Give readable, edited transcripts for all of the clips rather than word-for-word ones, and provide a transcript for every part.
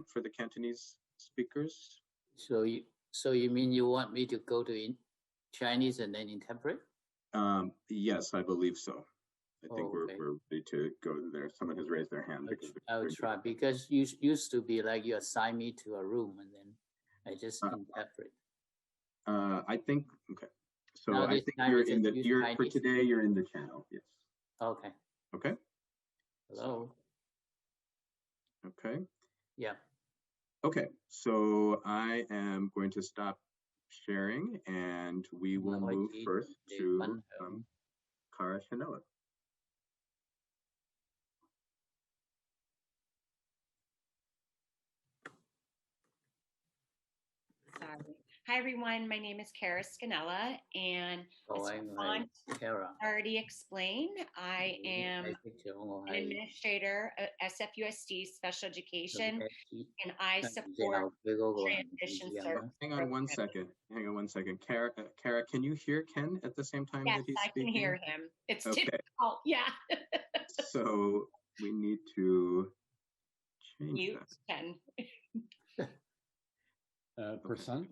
for the Cantonese speakers. So you mean you want me to go to Chinese and then interpret? Yes, I believe so. I think okay. we're ready to go there. Someone has raised their hand. I'll try because you used to be like you assign me to a room and then I just interpret. I think okay. So now I think you're in the for today. You're in the channel. Yes. Okay. Okay. Hello. Okay. Yeah. Okay. So I am going to stop sharing, and we will move first to Cara Chanella. Sorry. Hi, everyone. My name is Cara Scanella, and as Cara already explained, I am an administrator at SFUSD Special Education, and I support transition service. Hang on one second. Cara, can you hear Ken at the same time yes, that he's speaking? Yes, I can hear him. It's difficult. Yeah. So we need to change mute that. Ken. Percent?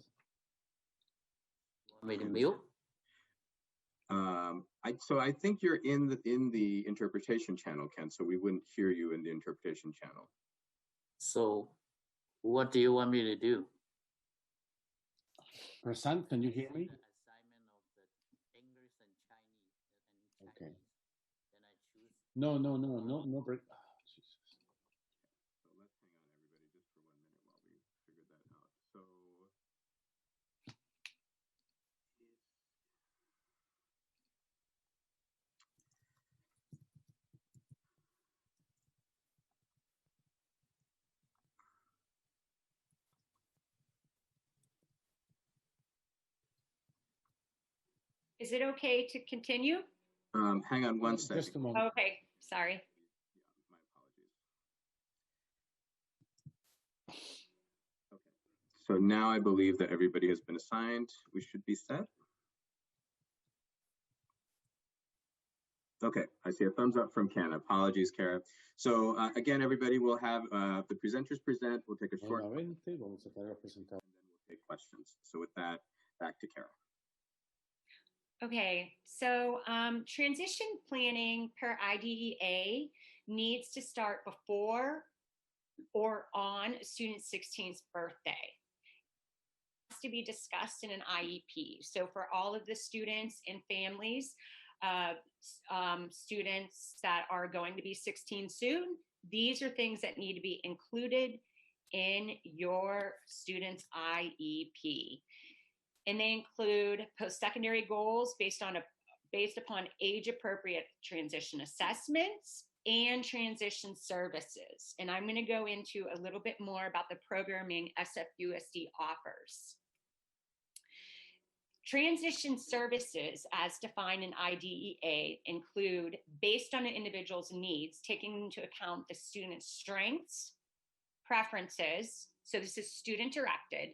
Want me to mute? So I think you're in the interpretation channel, Ken. So we wouldn't hear you in the interpretation channel. So, what do you want me to do? Percent? Can you hear me? Assignment of the English and Chinese. Okay. Then I choose. No break. Is it okay to continue? Hang on one second. Just a moment. Okay, sorry. My apologies. Okay. So now I believe that everybody has been assigned. We should be set. Okay, I see a thumbs up from Ken. Apologies, Cara. So again, everybody will have the presenters present. We'll take a short and then we'll take questions. So with that, back to Cara. Okay, so transition planning per IDEA needs to start before or on a student's 16th birthday. It has to be discussed in an IEP. So for all of the students and families, students that are going to be 16 soon, these are things that need to be included in your student's IEP. And they include post-secondary goals based upon age-appropriate transition assessments and transition services. And I'm going to go into a little bit more about the programming SFUSD offers. Transition services, as defined in IDEA, include, based on an individual's needs, taking into account the student's strengths, preferences, so this is student-directed,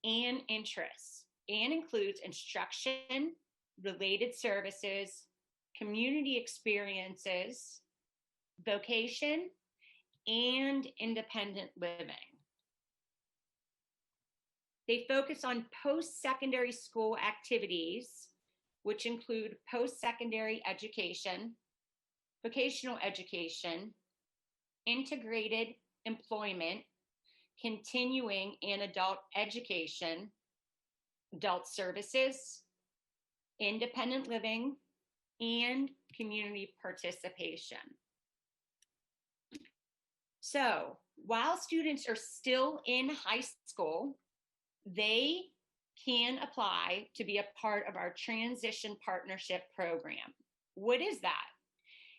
and interests, and includes instruction, related services, community experiences, vocation, and independent living. They focus on post-secondary school activities, which include post-secondary education, vocational education, integrated employment, continuing and adult education, adult services, independent living, and community participation. So while students are still in high school, they can apply to be a part of our Transition Partnership Program. What is that?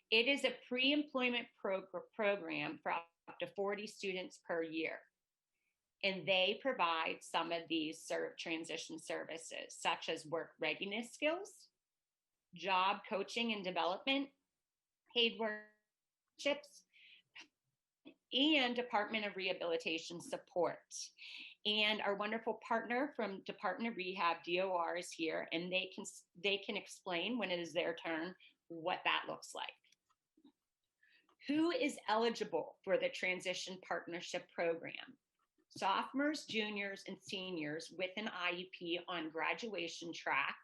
It is a pre-employment program for up to 40 students per year. And they provide some of these transition services, such as work readiness skills, job coaching and development, paid workshops, and Department of Rehabilitation support. And our wonderful partner from Department of Rehab, DOR, is here, and they can explain when it is their turn what that looks like. Who is eligible for the Transition Partnership Program? sophomores, juniors, and seniors with an IEP on graduation track,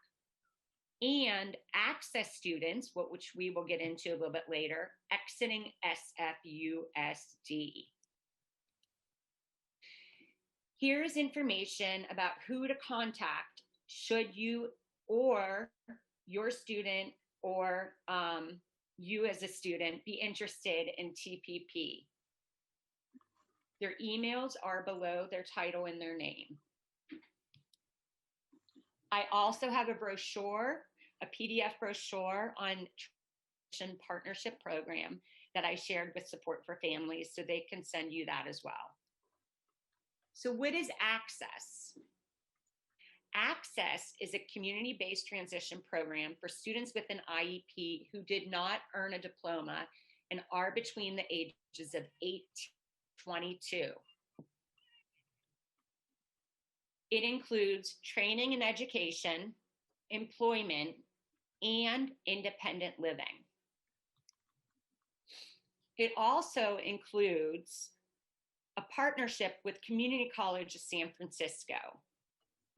and access students, which we will get into a little bit later, exiting SFUSD. Here's information about who to contact should you or your student or you as a student be interested in TPP. Their emails are below their title and their name. I also have a brochure, a PDF brochure on Transition Partnership Program that I shared with Support for Families, so they can send you that as well. So what is Access? Access is a community-based transition program for students with an IEP who did not earn a diploma and are between the ages of 8 to 22. It includes training and education, employment, and independent living. It also includes a partnership with Community College of San Francisco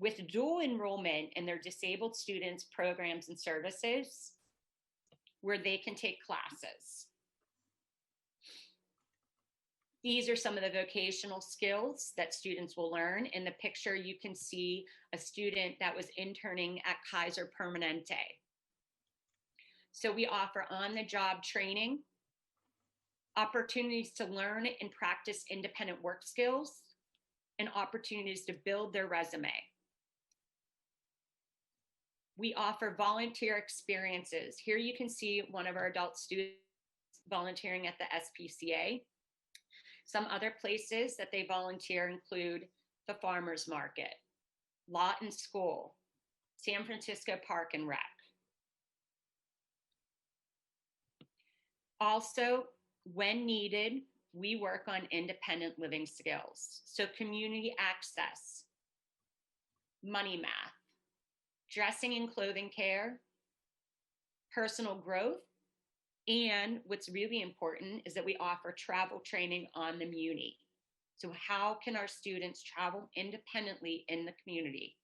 with dual enrollment in their disabled students programs and services where they can take classes. These are some of the vocational skills that students will learn. In the picture, you can see a student that was interning at Kaiser Permanente. So we offer on-the-job training, opportunities to learn and practice independent work skills, and opportunities to build their resume. We offer volunteer experiences. Here you can see one of our adult students volunteering at the SPCA. Some other places that they volunteer include the Farmers Market, Lawton School, San Francisco Park and Rec. Also, when needed, we work on independent living skills. So community access, money math, dressing and clothing care, personal growth, and what's really important is that we offer travel training on the Muni. So how can our students travel independently in the community?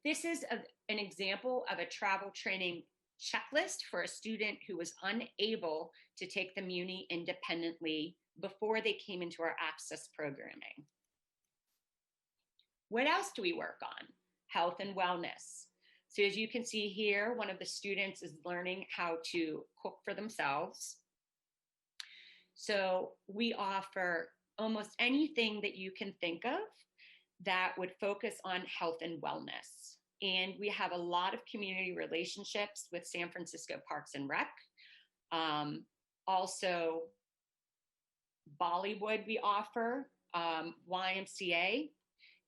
This is an example of a travel training checklist for a student who was unable to take the Muni independently before they came into our access programming. What else do we work on? Health and wellness. So as you can see here, one of the students is learning how to cook for themselves. So we offer almost anything that you can think of that would focus on health and wellness. And we have a lot of community relationships with San Francisco Parks and Rec. Also, Bollywood we offer, YMCA.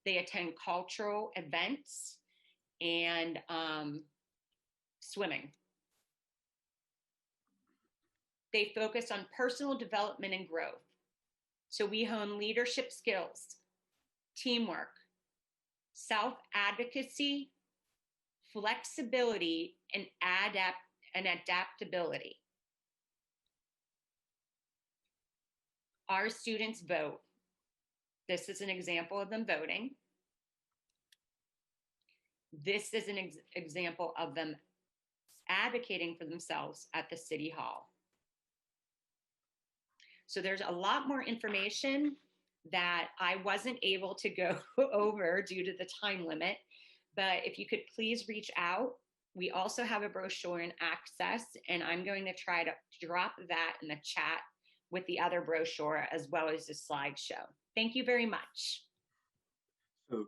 They attend cultural events and swimming. They focus on personal development and growth. So we hone leadership skills, teamwork, self-advocacy, flexibility, and adaptability. Our students vote. This is an example of them voting. This is an example of them advocating for themselves at the City Hall. So there's a lot more information that I wasn't able to go over due to the time limit, but if you could please reach out. We also have a brochure in Access, and I'm going to try to drop that in the chat with the other brochure as well as the slideshow. Thank you very much. So,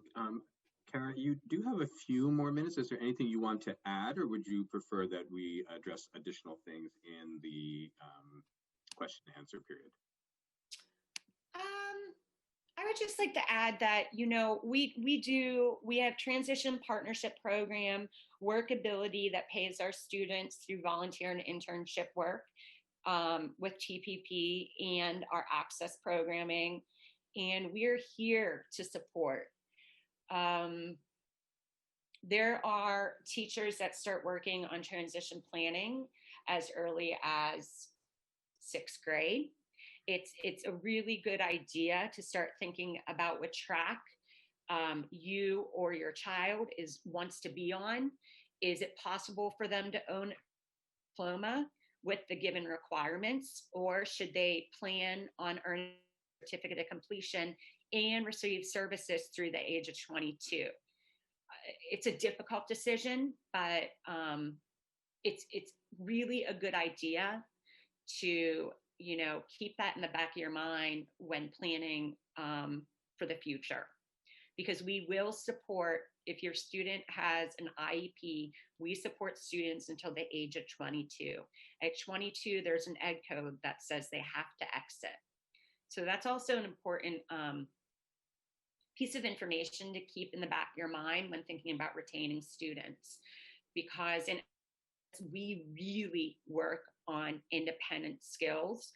Kara, you do have a few more minutes. Is there anything you want to add, or would you prefer that we address additional things in the question and answer period? I would just like to add that, you know, we have transition partnership program, workability that pays our students through volunteer and internship work with TPP and our access programming. And we're here to support. There are teachers that start working on transition planning as early as 6th grade. It's a really good idea to start thinking about what track you or your child wants to be on. Is it possible for them to own a diploma with the given requirements, or should they plan on earning a certificate of completion and receive services through the age of 22? It's a difficult decision, but it's really a good idea to keep that in the back of your mind when planning for the future, because we will support, if your student has an IEP, we support students until the age of 22. At 22, there's an ed code that says they have to exit. So that's also an important piece of information to keep in the back of your mind when thinking about retaining students, because we really work on independent skills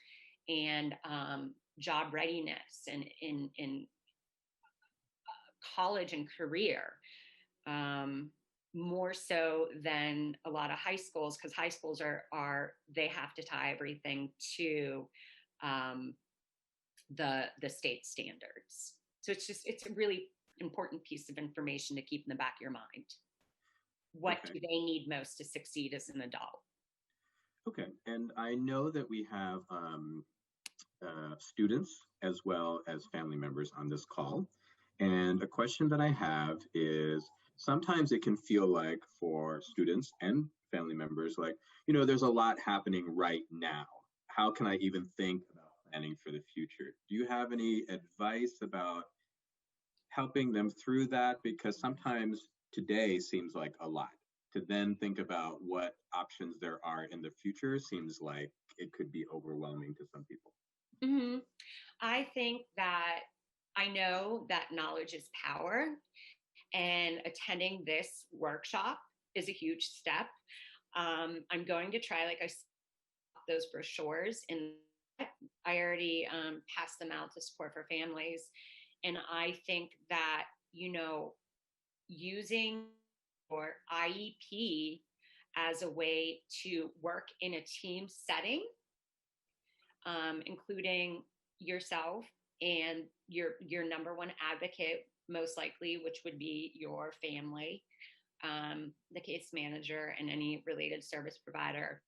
and job readiness and in college and career, more so than a lot of high schools, because high schools they have to tie everything to the state standards. So it's a really important piece of information to keep in the back of your mind. What do they need most to succeed as an adult? Okay, and I know that we have students as well as family members on this call. And a question that I have is, sometimes it can feel like for students and family members, like, there's a lot happening right now. How can I even think about planning for the future? Do you have any advice about helping them through that? Because sometimes today seems like a lot. To then think about what options there are in the future seems like it could be overwhelming to some people. Mm-hmm. I think that I know that knowledge is power, and attending this workshop is a huge step. I'm going to try, like I said, those brochures, and I already passed them out to Support for Families. And I think that, using your IEP as a way to work in a team setting, including yourself and your number one advocate, most likely, which would be your family, the case manager, and any related service provider,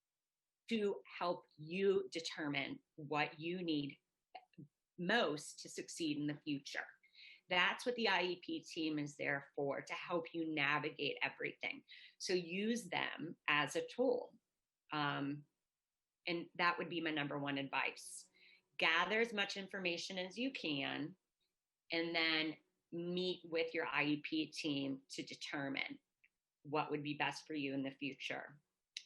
to help you determine what you need most to succeed in the future. That's what the IEP team is there for, to help you navigate everything. So use them as a tool. And that would be my number one advice. Gather as much information as you can, and then meet with your IEP team to determine what would be best for you in the future.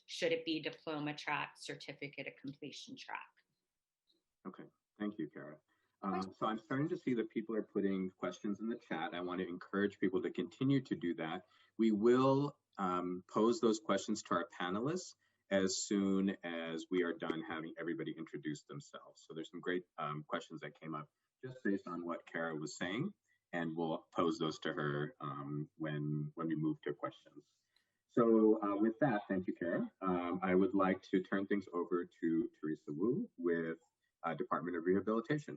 Should it be diploma track, certificate of completion track? Okay, thank you, Kara. So I'm starting to see that people are putting questions in the chat. I want to encourage people to continue to do that. We will pose those questions to our panelists as soon as we are done having everybody introduce themselves. So there's some great questions that came up just based on what Kara was saying, and we'll pose those to her when we move to questions. So with that, thank you, Kara. I would like to turn things over to Teresa Wu with Department of Rehabilitation.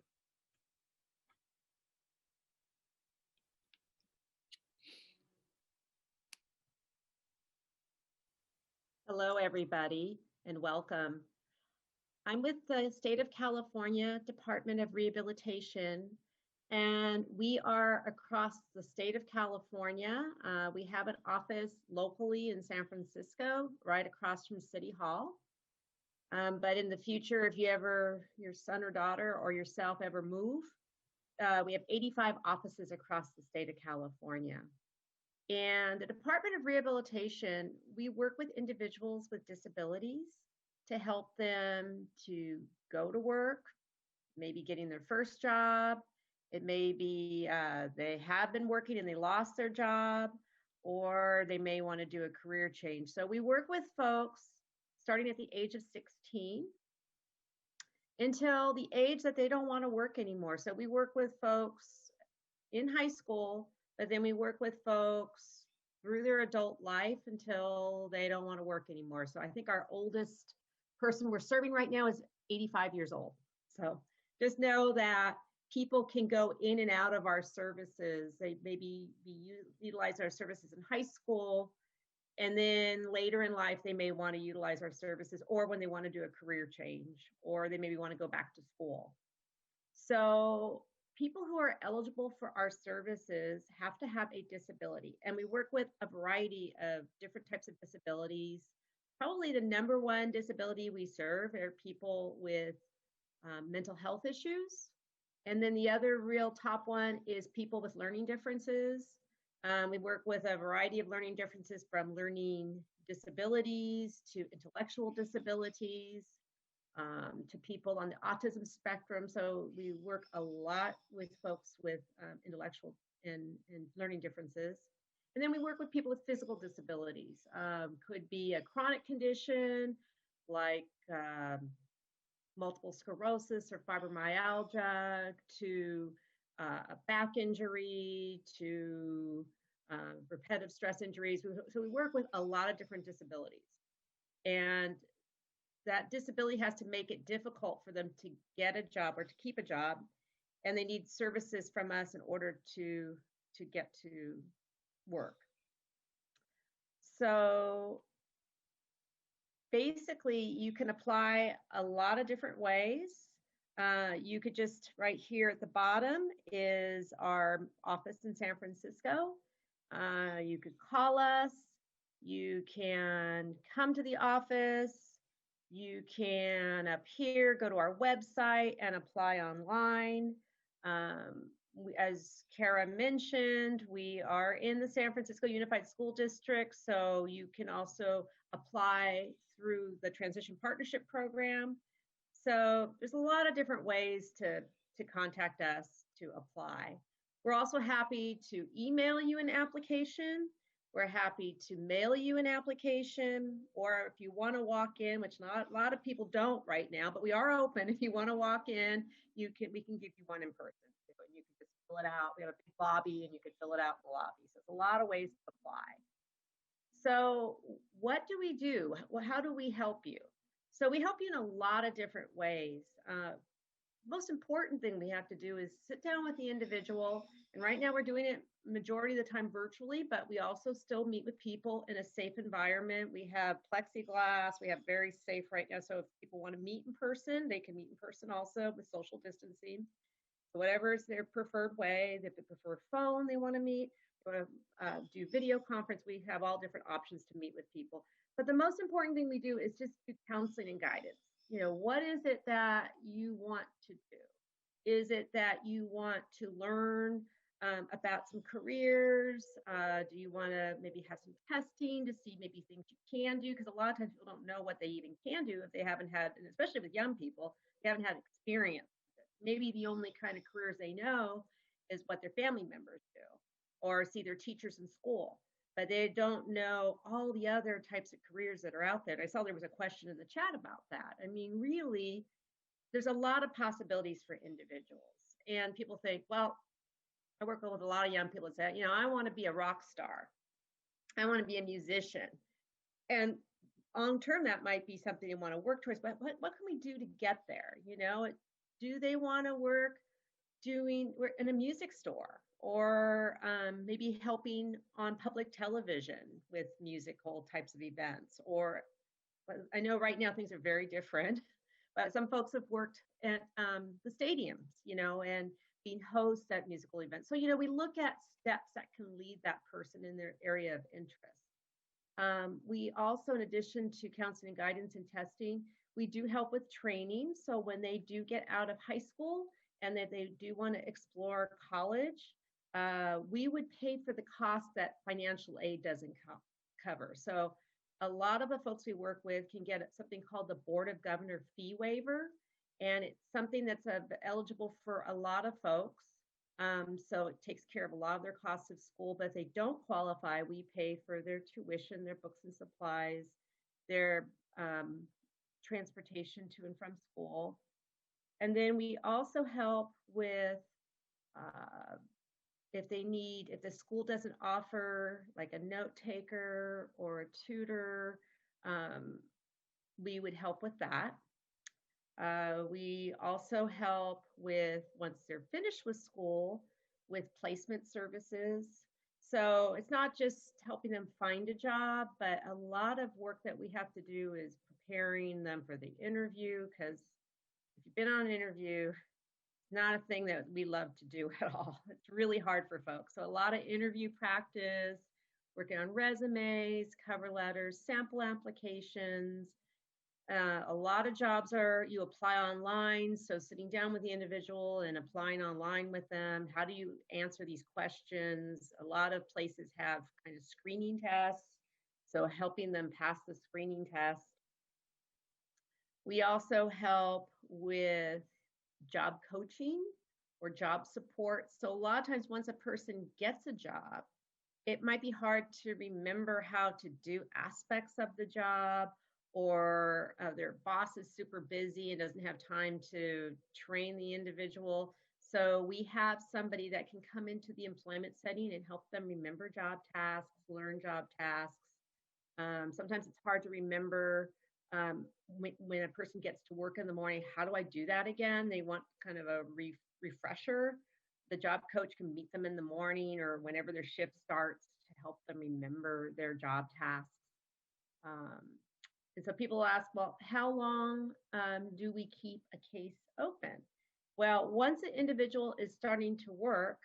Hello, everybody, and welcome. I'm with the State of California Department of Rehabilitation, and we are across the state of California. We have an office locally in San Francisco, right across from City Hall. But in the future, if your son or daughter or yourself ever move, we have 85 offices across the state of California. And the Department of Rehabilitation, we work with individuals with disabilities to help them to go to work, maybe getting their first job. It may be they have been working and they lost their job, or they may want to do a career change. So we work with folks starting at the age of 16 until the age that they don't want to work anymore. So we work with folks in high school, but then we work with folks through their adult life until they don't want to work anymore. So I think our oldest person we're serving right now is 85 years old. So just know that people can go in and out of our services. They maybe utilize our services in high school, and then later in life, they may want to utilize our services, or when they want to do a career change, or they maybe want to go back to school. So people who are eligible for our services have to have a disability. And we work with a variety of different types of disabilities. Probably the number one disability we serve are people with mental health issues. And then the other real top one is people with learning differences. We work with a variety of learning differences, from learning disabilities to intellectual disabilities, to people on the autism spectrum. So we work a lot with folks with intellectual and learning differences. And then we work with people with physical disabilities. Could be a chronic condition like multiple sclerosis or fibromyalgia, to a back injury, to repetitive stress injuries. So we work with a lot of different disabilities. And that disability has to make it difficult for them to get a job or to keep a job. And they need services from us in order to get to work. So basically, you can apply a lot of different ways. You could just, right here at the bottom is our office in San Francisco. You could call us. You can come to the office. You can up here go to our website and apply online. As Kara mentioned, we are in the San Francisco Unified School District, so you can also apply through the Transition Partnership Program. So there's a lot of different ways to contact us to apply. We're also happy to email you an application. We're happy to mail you an application, or if you want to walk in, which not a lot of people don't right now, but we are open. If you want to walk in, we can give you one in person. You can just fill it out. We have a big lobby, and you can fill it out in the lobby. So it's a lot of ways to apply. So what do we do? Well, how do we help you? So we help you in a lot of different ways. Most important thing we have to do is sit down with the individual. And right now we're doing it majority of the time virtually, but we also still meet with people in a safe environment. We have plexiglass. We have very safe right now. So if people want to meet in person, they can meet in person also with social distancing. So whatever is their preferred way, if they prefer phone, they want to meet, they want to do video conference, we have all different options to meet with people. But the most important thing we do is just do counseling and guidance. You know, what is it that you want to do? Is it that you want to learn about some careers? Do you want to maybe have some testing to see maybe things you can do? Because a lot of times people don't know what they even can do if they haven't had, and especially with young people, they haven't had experience. Maybe the only kind of careers they know is what their family members do, or see their teachers in school, but they don't know all the other types of careers that are out there. And I saw there was a question in the chat about that. I mean, really, there's a lot of possibilities for individuals. And people think, well, I work with a lot of young people that say, you know, I want to be a rock star. I want to be a musician. And long term, that might be something they want to work towards, but what can we do to get there? You know, do they want to work in a music store, or maybe helping on public television with musical types of events? Or I know right now things are very different, but some folks have worked at the stadiums, you know, and being hosts at musical events. So, you know, we look at steps that can lead that person in their area of interest. We also, in addition to counseling and guidance and testing, we do help with training. So when they do get out of high school and that they do want to explore college, we would pay for the cost that financial aid doesn't cover. So a lot of the folks we work with can get something called the Board of Governor fee waiver. And it's something that's eligible for a lot of folks. So it takes care of a lot of their costs of school, but if they don't qualify, we pay for their tuition, their books and supplies, their transportation to and from school. And then we also help with if the school doesn't offer like a note taker or a tutor, we would help with that. We also help with, once they're finished with school, with placement services. So it's not just helping them find a job, but a lot of work that we have to do is preparing them for the interview, because if you've been on an interview, it's not a thing that we love to do at all. It's really hard for folks. So a lot of interview practice, working on resumes, cover letters, sample applications. A lot of jobs are you apply online, so sitting down with the individual and applying online with them. How do you answer these questions? A lot of places have kind of screening tests, so helping them pass the screening test. We also help with job coaching or job support. So a lot of times once a person gets a job, it might be hard to remember how to do aspects of the job, or their boss is super busy and doesn't have time to train the individual. So we have somebody that can come into the employment setting and help them remember job tasks, learn job tasks. Sometimes it's hard to remember when a person gets to work in the morning, how do I do that again? They want kind of a refresher. The job coach can meet them in the morning or whenever their shift starts to help them remember their job tasks. And so people ask, well, how long do we keep a case open? Well, once an individual is starting to work,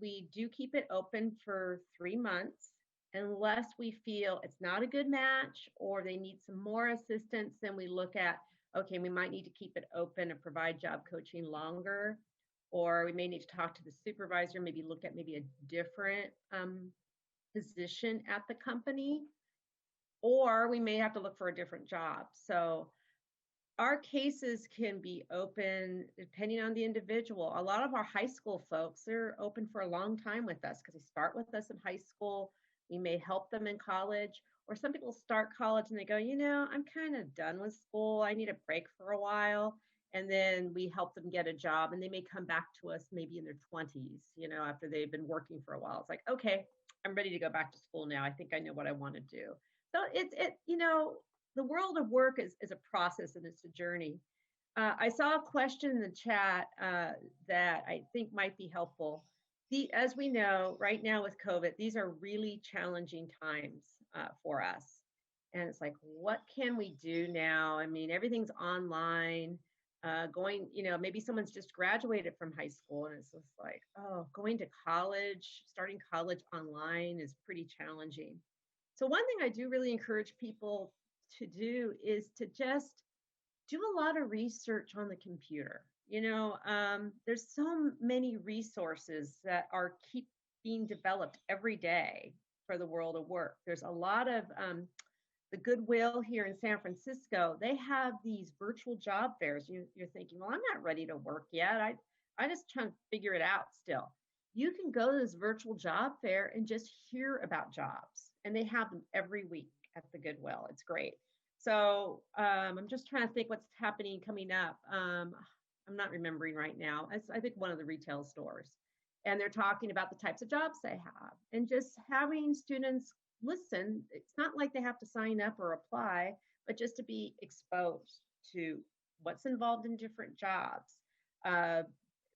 we do keep it open for 3 months, unless we feel it's not a good match or they need some more assistance. Then we look at, okay, we might need to keep it open and provide job coaching longer, or we may need to talk to the supervisor, maybe look at maybe a different position at the company, or we may have to look for a different job. So our cases can be open depending on the individual. A lot of our high school folks, they're open for a long time with us because they start with us in high school. We may help them in college, or some people start college and they go, you know, I'm kind of done with school. I need a break for a while. And then we help them get a job, and they may come back to us maybe in their 20s, you know, after they've been working for a while. It's like, okay, I'm ready to go back to school now. I think I know what I want to do. So you know, the world of work is a process and it's a journey. I saw a question in the chat that I think might be helpful. As we know, right now with COVID, these are really challenging times for us. And it's like, what can we do now? I mean, everything's online. You know, maybe someone's just graduated from high school and it's just like, oh, going to college, starting college online is pretty challenging. So one thing I do really encourage people to do is to just do a lot of research on the computer. You know, there's so many resources that keep being developed every day for the world of work. There's a lot of the Goodwill here in San Francisco. They have these virtual job fairs. You're thinking, well, I'm not ready to work yet. I just trying to figure it out still. You can go to this virtual job fair and just hear about jobs. And they have them every week at the Goodwill. It's great. So I'm just trying to think what's happening coming up. I'm not remembering right now. It's, I think, one of the retail stores. And they're talking about the types of jobs they have. And just having students listen, it's not like they have to sign up or apply, but just to be exposed to what's involved in different jobs,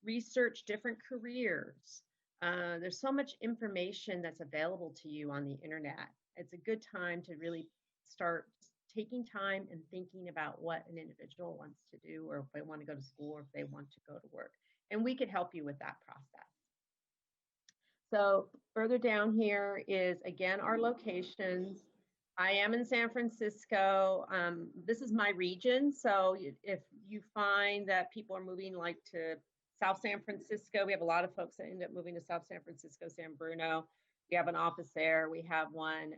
research different careers. There's so much information that's available to you on the internet. It's a good time to really start taking time and thinking about what an individual wants to do, or if they want to go to school, or if they want to go to work. And we could help you with that process. So further down here is, again, our locations. I am in San Francisco. This is my region. So if you find that people are moving like to South San Francisco, we have a lot of folks that end up moving to South San Francisco, San Bruno. We have an office there. We have one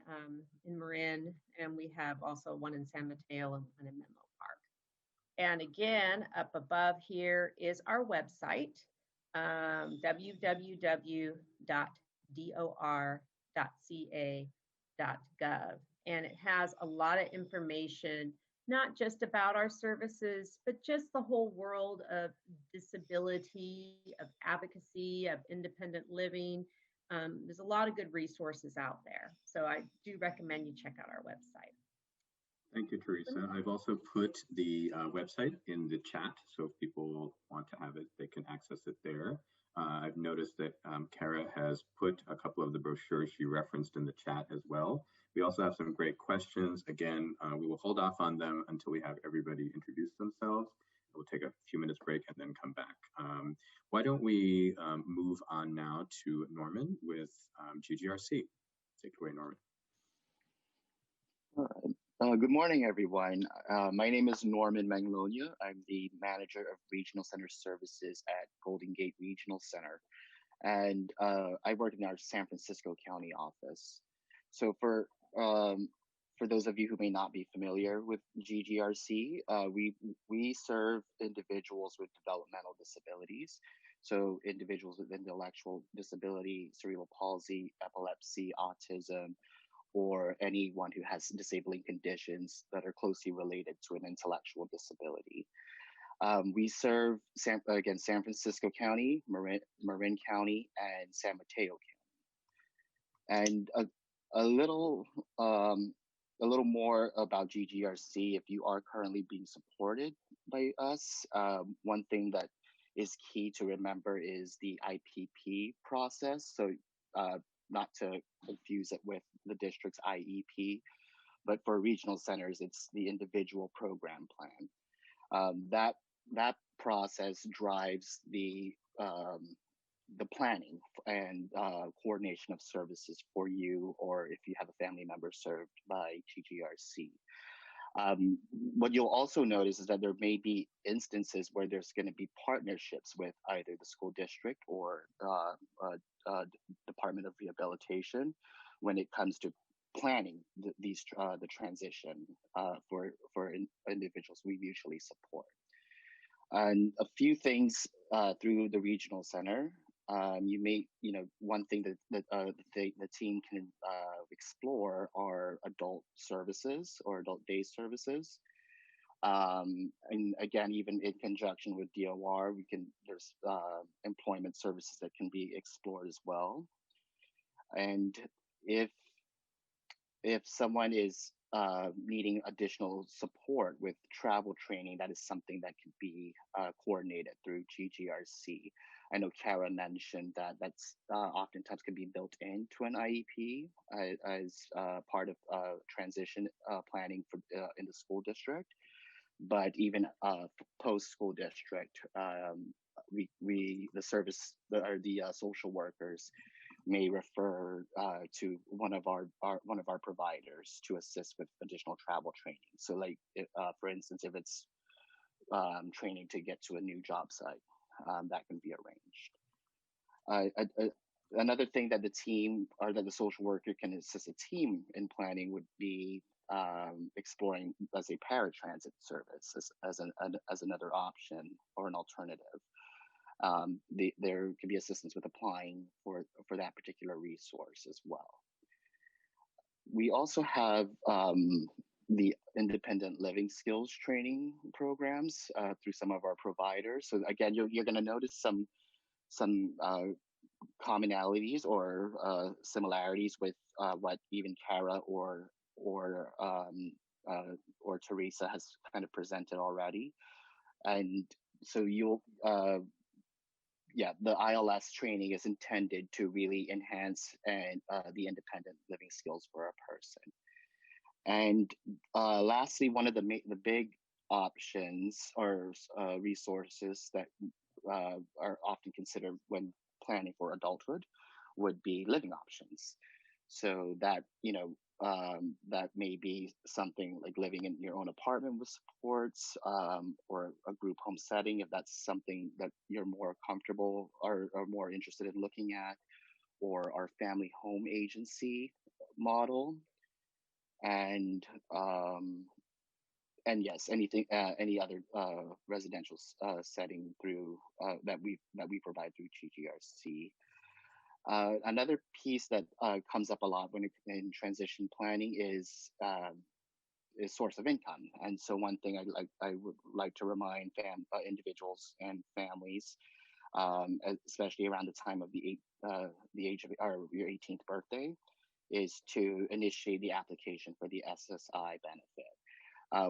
in Marin, and we have also one in San Mateo and one in Menlo Park. And again, up above here is our website, www.dor.ca.gov. And it has a lot of information, not just about our services, but just the whole world of disability, of advocacy, of independent living. There's a lot of good resources out there. So I do recommend you check out our website. Thank you, Teresa. I've also put the website in the chat, so if people want to have it, they can access it there. I've noticed that Kara has put a couple of the brochures she referenced in the chat as well. We also have some great questions. Again, we will hold off on them until we have everybody introduce themselves. We'll take a few minutes break and then come back. Why don't we move on now to Norman with GGRC. Take it away, Norman. All right. Good morning, everyone. My name is Norman Magnolia. I'm the manager of Regional Center Services at Golden Gate Regional Center. And I work in our San Francisco County office. So for those of you who may not be familiar with GGRC, we serve individuals with developmental disabilities. So individuals with intellectual disability, cerebral palsy, epilepsy, autism, or anyone who has disabling conditions that are closely related to an intellectual disability. We serve, San Francisco County, Marin County, and San Mateo County. And a little more about GGRC. If you are currently being supported by us, one thing that is key to remember is the IPP process. So not to confuse it with the district's IEP, but for regional centers, it's the individual program plan. That process drives the planning and coordination of services for you, or if you have a family member served by GGRC. What you'll also notice is that there may be instances where there's going to be partnerships with either the school district or Department of Rehabilitation when it comes to planning the transition for individuals we usually support. And a few things through the regional center. One thing that the team can explore are adult services or adult day services. And again, even in conjunction with DOR, there's employment services that can be explored as well. And if someone is needing additional support with travel training, that is something that can be coordinated through GGRC. I know Kara mentioned that that's oftentimes can be built into an IEP as part of transition planning for in the school district. But even post-school district, the social workers may refer to one of our providers to assist with additional travel training. So, like for instance, if it's training to get to a new job site, that can be arranged. Another thing that the team or that the social worker can assist a team in planning would be exploring as a paratransit service as another option or an alternative. There can be assistance with applying for that particular resource as well. We also have the independent living skills training programs through some of our providers. So again, you're going to notice some commonalities or similarities with what even Kara or Teresa has kind of presented already. And so the ILS training is intended to really enhance the independent living skills for a person. And lastly, one of the big options or resources that are often considered when planning for adulthood would be living options. So that, that may be something like living in your own apartment with supports or a group home setting, if that's something that you're more comfortable or more interested in looking at, or our family home agency model. And yes, any other residential setting through that we provide through GGRC. Another piece that comes up a lot when in transition planning is source of income. And so one thing I would like to remind individuals and families, especially around the time of the age of your 18th birthday, is to initiate the application for the SSI benefit.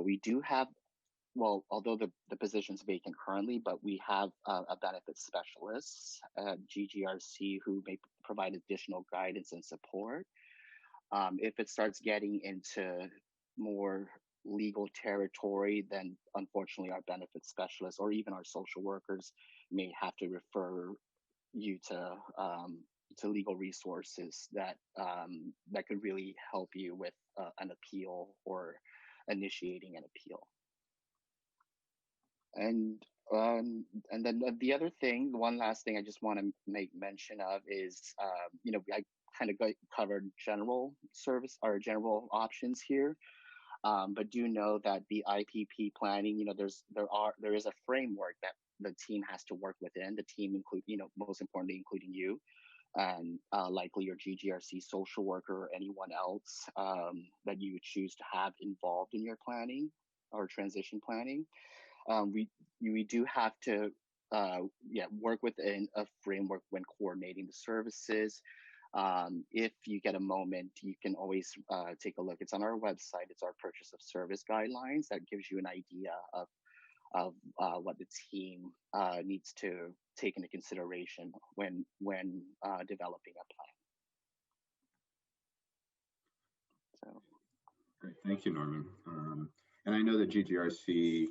We do have, well, although the position's vacant currently, but we have a benefits specialist at GGRC who may provide additional guidance and support. If it starts getting into more legal territory, then unfortunately our benefits specialists or even our social workers may have to refer you to legal resources that that could really help you with an appeal or initiating an appeal. And then the other thing, one last thing I just want to make mention of is, you know, I kind of covered general service or general options here, but do know that the IPP planning, you know, there is a framework that the team has to work within. The team include, you know, most importantly, including you, and likely your GGRC social worker or anyone else that you would choose to have involved in your planning or transition planning. We do have to work within a framework when coordinating the services. If you get a moment, you can always take a look. It's on our website. It's our purchase of service guidelines that gives you an idea of what the team needs to take into consideration when developing a plan. So, great, thank you, Norman. And I know that GGRC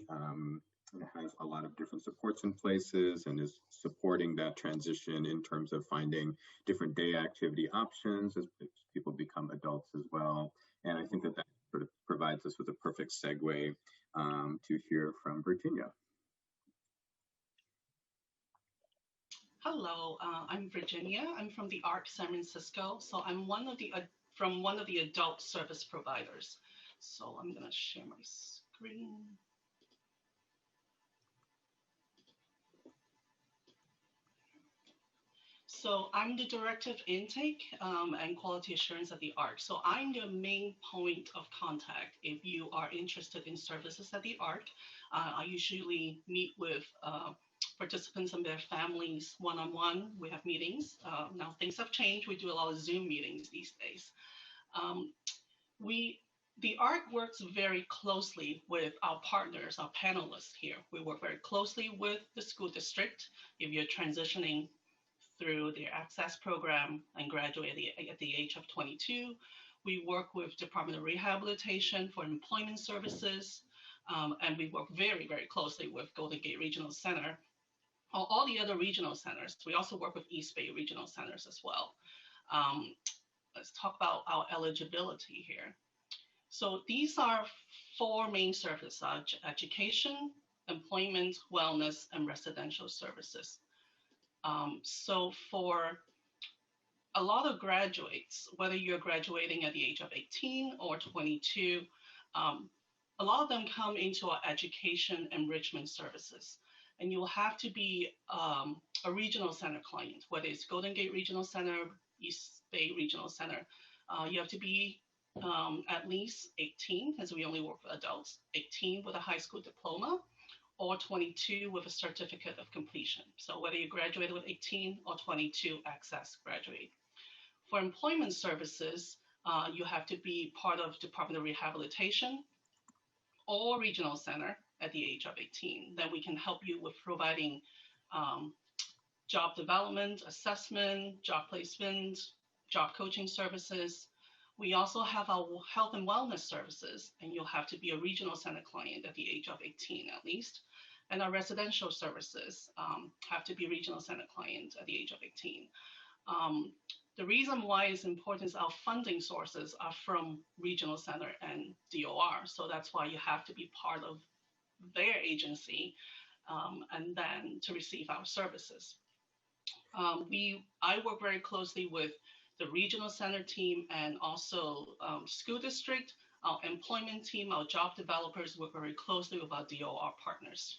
has a lot of different supports in places and is supporting that transition in terms of finding different day activity options as people become adults as well. And I think that that sort of provides us with a perfect segue to hear from Virginia. Hello, I'm Virginia. I'm from the ARC San Francisco. So I'm one of the adult service providers. So I'm gonna share my screen. So I'm the Director of Intake and Quality Assurance at the ARC. So I'm the main point of contact if you are interested in services at the ARC. I usually meet with participants and their families one-on-one. We have meetings. Now things have changed. We do a lot of Zoom meetings these days. The ARC works very closely with our partners, our panelists here. We work very closely with the school district. If you're transitioning through their access program and graduate at the age of 22, we work with Department of Rehabilitation for employment services, and we work very, very closely with Golden Gate Regional Center, all the other regional centers. We also work with East Bay Regional Centers as well. Let's talk about our eligibility here. So these are four main services: education, employment, wellness, and residential services. So for a lot of graduates, whether you're graduating at the age of 18 or 22, a lot of them come into our education enrichment services. And you'll have to be a regional center client, whether it's Golden Gate Regional Center, East Bay Regional Center. You have to be at least 18, as we only work with adults, 18 with a high school diploma, or 22 with a certificate of completion. So whether you graduated with 18 or 22, access graduate. For employment services, you have to be part of Department of Rehabilitation or regional center at the age of 18. Then we can help you with providing job development, assessment, job placement, job coaching services. We also have our health and wellness services, and you'll have to be a regional center client at the age of 18 at least. And our residential services have to be regional center client at the age of 18. The reason why it's important is our funding sources are from regional center and DOR. So that's why you have to be part of their agency and then to receive our services. I work very closely with the regional center team and also school district, our employment team, our job developers work very closely with our DOR partners.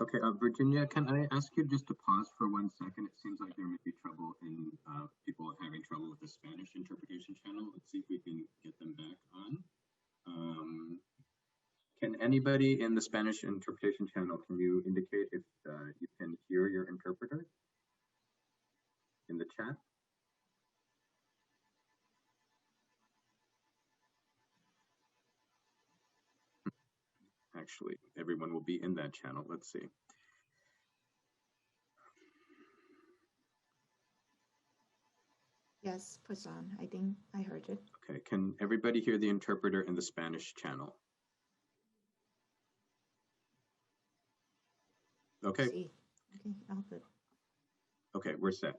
Okay, Virginia, can I ask you just to pause for 1 second? It seems like there may be trouble in people having trouble with the Spanish interpretation channel. Let's see if we can get them back on. Can anybody in the Spanish interpretation channel, can you indicate if you can hear your interpreter in the chat? actually. Everyone will be in that channel. Let's see. Yes, Poisson, I think I heard it. Okay, can everybody hear the interpreter in the Spanish channel? Okay. See. Okay, all good. Okay, we're set.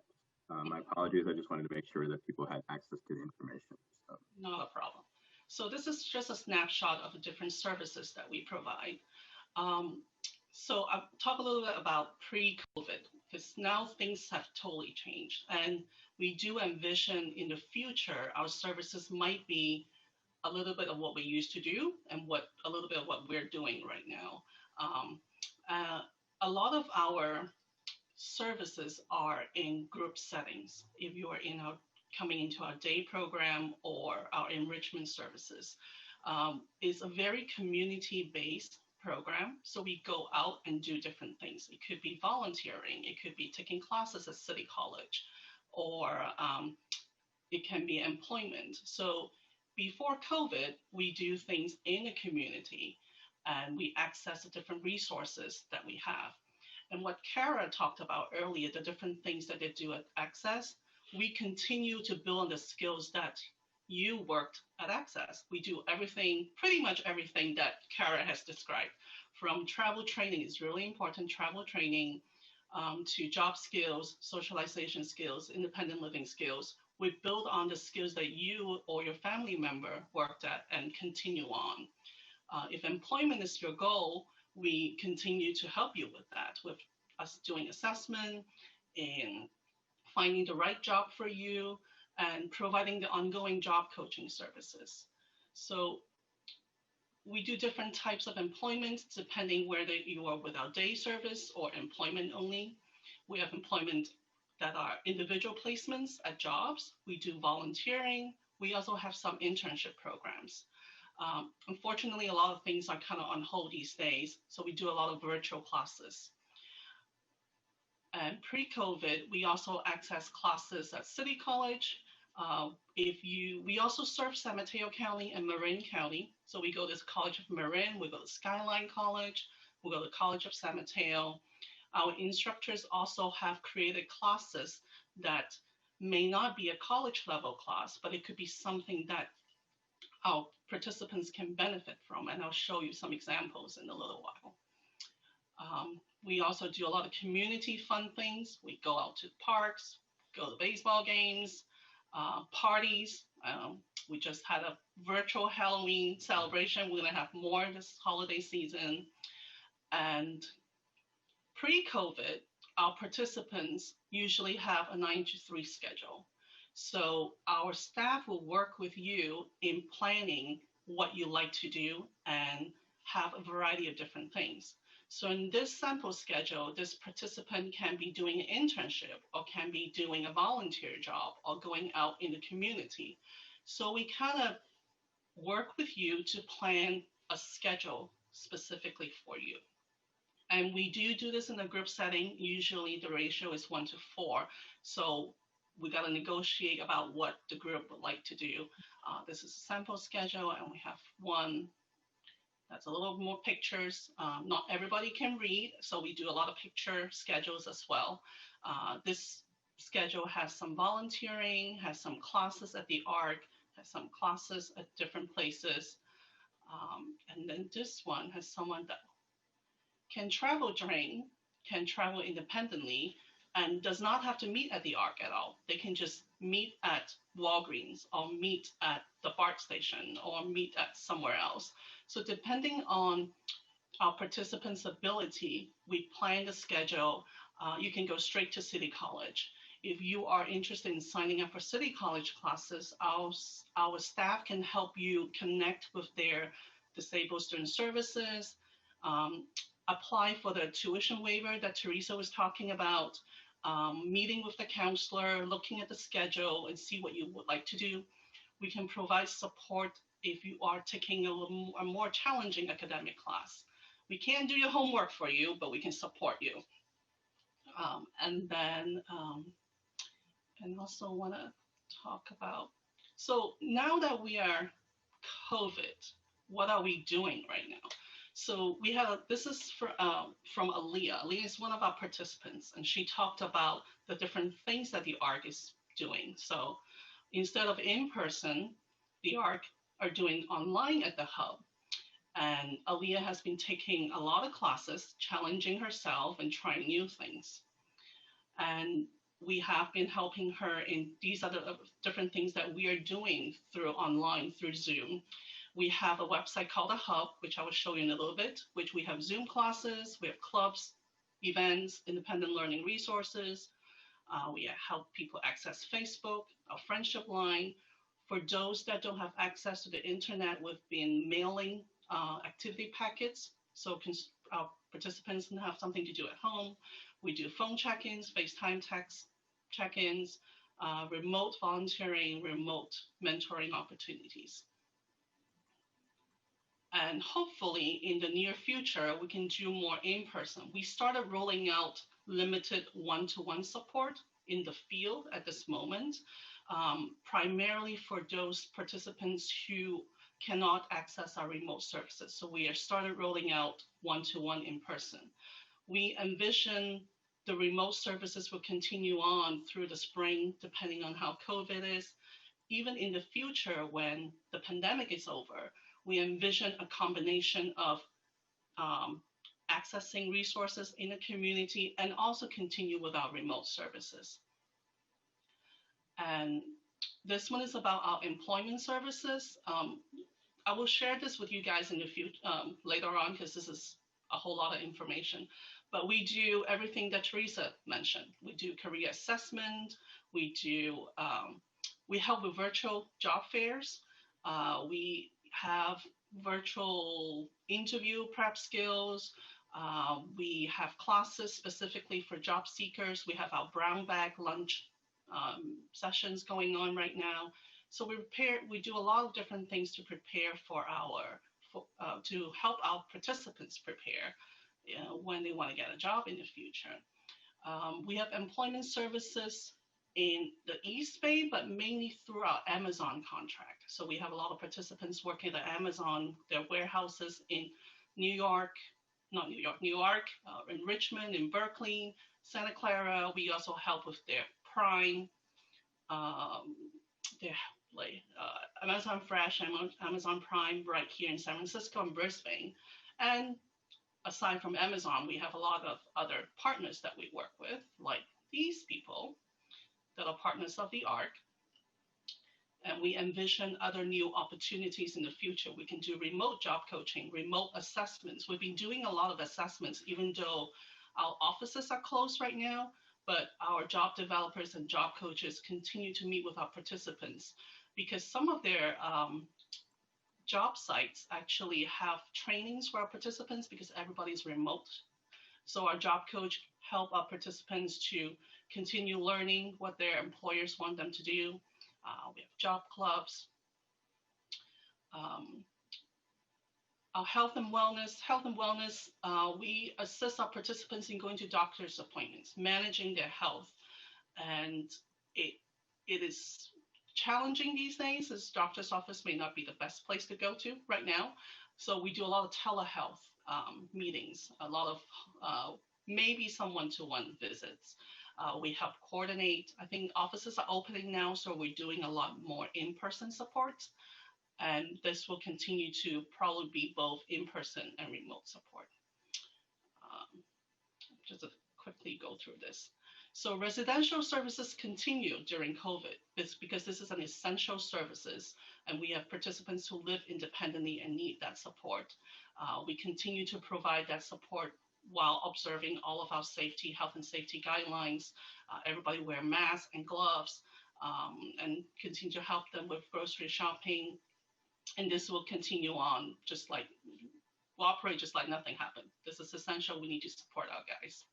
My apologies. I just wanted to make sure that people had access to the information. So. Not a problem. So this is just a snapshot of the different services that we provide. So I'll talk a little bit about pre-COVID, because now things have totally changed. And we do envision in the future, our services might be a little bit of what we used to do and a little bit of what we're doing right now. A lot of our services are in group settings. If you are coming into our day program or our enrichment services, it's a very community-based program. So we go out and do different things. It could be volunteering, it could be taking classes at City College, or it can be employment. So before COVID, we do things in the community and we access the different resources that we have. And what Kara talked about earlier, the different things that they do at Access, we continue to build on the skills that you worked at Access. We do everything, pretty much everything that Kara has described. From travel training is really important, travel training, to job skills, socialization skills, independent living skills. We build on the skills that you or your family member worked at and continue on. If employment is your goal, we continue to help you with that, with us doing assessment and finding the right job for you and providing the ongoing job coaching services. So we do different types of employment depending whether you are with our day service or employment only. We have employment that are individual placements at jobs. We do volunteering. We also have some internship programs. Unfortunately, a lot of things are kind of on hold these days, so we do a lot of virtual classes. And pre-COVID, we also access classes at City College. We also serve San Mateo County and Marin County. So we go to College of Marin, we go to Skyline College, we go to College of San Mateo. Our instructors also have created classes that may not be a college level class, but it could be something that our participants can benefit from. And I'll show you some examples in a little while. We also do a lot of community fun things. We go out to parks, go to baseball games, parties. We just had a virtual Halloween celebration. We're gonna have more this holiday season. And pre-COVID, our participants usually have a 9-to-3 schedule. So our staff will work with you in planning what you like to do and have a variety of different things. So in this sample schedule, this participant can be doing an internship or can be doing a volunteer job or going out in the community. So we kind of work with you to plan a schedule specifically for you. And we do this in a group setting. Usually the ratio is 1-to-4. So we got to negotiate about what the group would like to do. This is a sample schedule, and we have one that's a little more pictures. Not everybody can read, so we do a lot of picture schedules as well. This schedule has some volunteering, has some classes at the ARC, has some classes at different places. And then this one has someone that can travel independently, and does not have to meet at the ARC at all. They can just meet at Walgreens or meet at the BART station or meet at somewhere else. So depending on our participants' ability, we plan the schedule. You can go straight to City College. If you are interested in signing up for City College classes, our staff can help you connect with their disabled student services, apply for the tuition waiver that Teresa was talking about, meeting with the counselor, looking at the schedule and see what you would like to do. We can provide support if you are taking a more challenging academic class. We can't do your homework for you, but we can support you. And also want to talk about, so now that we are COVID, what are we doing right now? So we have, this is from Aaliyah. Aaliyah is one of our participants, and she talked about the different things that the ARC is doing. So instead of in person, the ARC are doing online at the hub. And Aaliyah has been taking a lot of classes, challenging herself and trying new things. And we have been helping her in these other different things that we are doing through online, through Zoom. We have a website called The Hub, which I will show you in a little bit, which we have Zoom classes, we have clubs, events, independent learning resources. We help people access Facebook, our friendship line. For those that don't have access to the internet, we've been mailing activity packets so our participants can have something to do at home. We do phone check-ins, FaceTime text check-ins, remote volunteering, remote mentoring opportunities. And hopefully in the near future, we can do more in person. We started rolling out limited one-to-one support in the field at this moment, primarily for those participants who cannot access our remote services. So we have started rolling out one-to-one in person. We envision the remote services will continue on through the spring, depending on how COVID is. Even in the future, when the pandemic is over, we envision a combination of accessing resources in the community and also continue with our remote services. And this one is about our employment services. I will share this with you guys in the future later on, because this is a whole lot of information. But we do everything that Teresa mentioned. We do career assessment. We do we help with virtual job fairs. We have virtual interview prep skills. We have classes specifically for job seekers. We have our brown bag lunch sessions going on right now. So we do a lot of different things to prepare for to help our participants prepare when they want to get a job in the future. We have employment services in the East Bay, but mainly through our Amazon contract. So we have a lot of participants working at Amazon, their warehouses in New York, in Richmond, in Berkeley, Santa Clara. We also help with their Prime, Amazon Fresh, Amazon Prime right here in San Francisco and Brisbane. And aside from Amazon, we have a lot of other partners that we work with, like these people that are partners of the ARC. And we envision other new opportunities in the future. We can do remote job coaching, remote assessments. We've been doing a lot of assessments, even though our offices are closed right now, but our job developers and job coaches continue to meet with our participants, because some of their job sites actually have trainings for our participants because everybody's remote. So our job coach help our participants to continue learning what their employers want them to do. We have job clubs. Our health and wellness, we assist our participants in going to doctor's appointments, managing their health. And it is challenging these days, as doctor's office may not be the best place to go to right now. So we do a lot of telehealth meetings, a lot of maybe some one-to-one visits. We help coordinate. I think offices are opening now, so we're doing a lot more in-person support. And this will continue to probably be both in-person and remote support. Just to quickly go through this. So residential services continue during COVID. It's because this is an essential services, and we have participants who live independently and need that support. We continue to provide that support while observing all of our health and safety guidelines. Everybody wear masks and gloves, and continue to help them with grocery shopping. And this will continue on, we'll operate just like nothing happened. This is essential. We need to support our guys.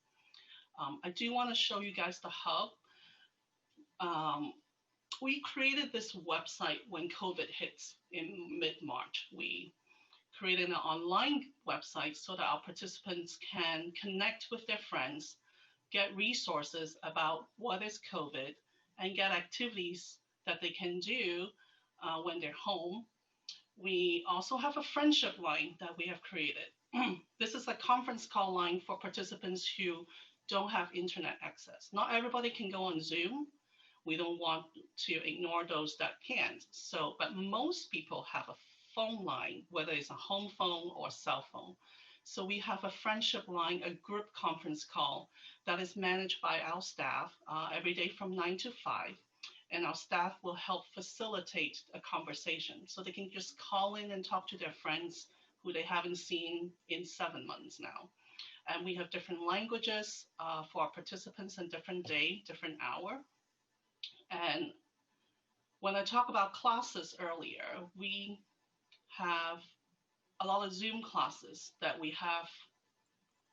I do want to show you guys the hub. We created this website when COVID hits in mid-March. We created an online website so that our participants can connect with their friends, get resources about what is COVID, and get activities that they can do when they're home. We also have a friendship line that we have created. this is a conference call line for participants who don't have internet access. Not everybody can go on Zoom. We don't want to ignore those that can't. So, but most people have a phone line, whether it's a home phone or cell phone. So we have a friendship line, a group conference call that is managed by our staff every day from 9 to 5. And our staff will help facilitate a conversation. So they can just call in and talk to their friends who they haven't seen in 7 months now. And we have different languages for our participants and different day, different hour. And when I talk about classes earlier, we have a lot of Zoom classes that we have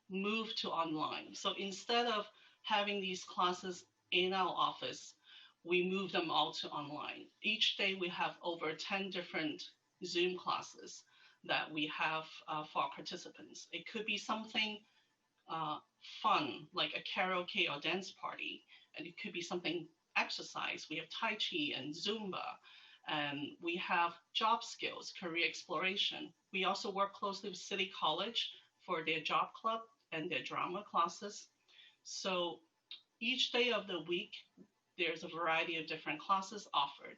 moved to online. So instead of having these classes in our office, we move them all to online. Each day we have over 10 different Zoom classes that we have for our participants. It could be something fun, like a karaoke or dance party, and it could be something exercise. We have Tai Chi and Zumba, and we have job skills, career exploration. We also work closely with City College for their job club and their drama classes. So each day of the week, there's a variety of different classes offered.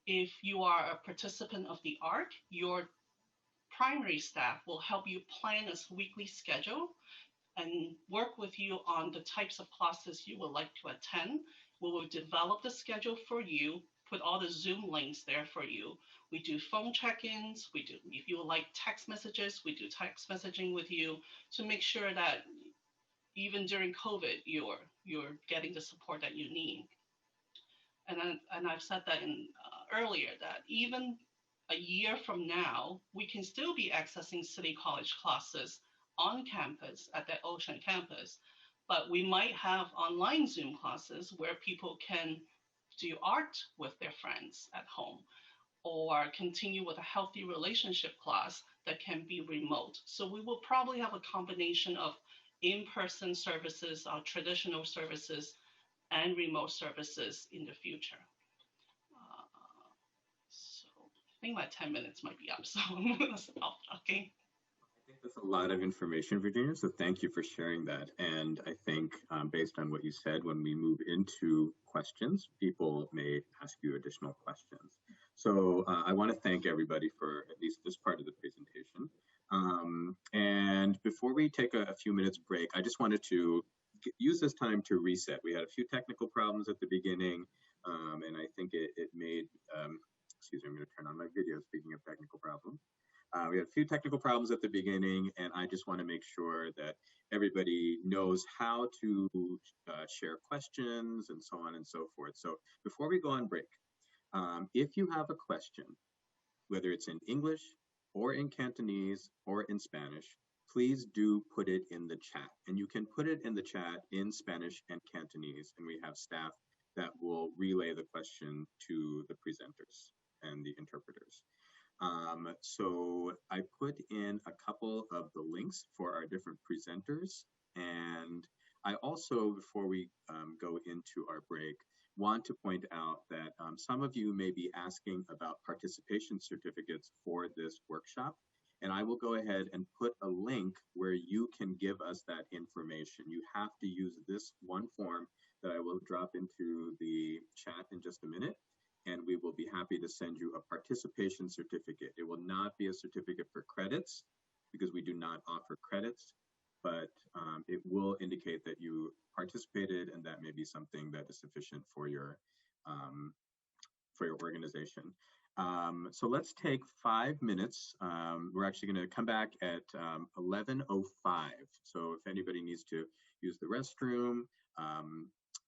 If you are a participant of the ARC, your primary staff will help you plan a weekly schedule and work with you on the types of classes you would like to attend. We will develop the schedule for you, put all the Zoom links there for you. We do phone check-ins. We do, if you would like text messages, we do text messaging with you to make sure that even during COVID, you're getting the support that you need. And I've said that earlier, that even a year from now, we can still be accessing City College classes on campus at the Ocean campus, but we might have online Zoom classes where people can do art with their friends at home, or continue with a healthy relationship class that can be remote. So we will probably have a combination of in-person services, traditional services, and remote services in the future. So I think my 10 minutes might be up, so I'm gonna stop talking. I think that's a lot of information, Virginia, so thank you for sharing that. And I think based on what you said, when we move into questions, people may ask you additional questions. So I want to thank everybody for at least this part of the presentation. And before we take a few minutes break, I just wanted to use this time to reset. We had a few technical problems at the beginning, and I think it made, excuse me, I'm going to turn on my video, speaking of technical problems. We had a few technical problems at the beginning, and I just want to make sure that everybody knows how to share questions and so on and so forth. So before we go on break, if you have a question, whether it's in English or in Cantonese or in Spanish, please do put it in the chat. And you can put it in the chat in Spanish and Cantonese, and we have staff that will relay the question to the presenters and the interpreters. So I put in a couple of the links for our different presenters. And I also, before we go into our break, want to point out that some of you may be asking about participation certificates for this workshop. And I will go ahead and put a link where you can give us that information. You have to use this one form that I will drop into the chat in just a minute, and we will be happy to send you a participation certificate. It will not be a certificate for credits because we do not offer credits, but it will indicate that you participated, and that may be something that is sufficient for your organization. So let's take 5 minutes. We're actually going to come back at 11:05. So if anybody needs to use the restroom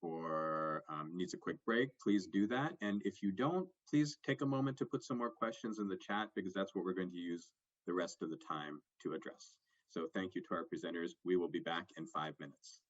or needs a quick break, please do that. And if you don't, please take a moment to put some more questions in the chat, because that's what we're going to use the rest of the time to address. So thank you to our presenters. We will be back in 5 minutes.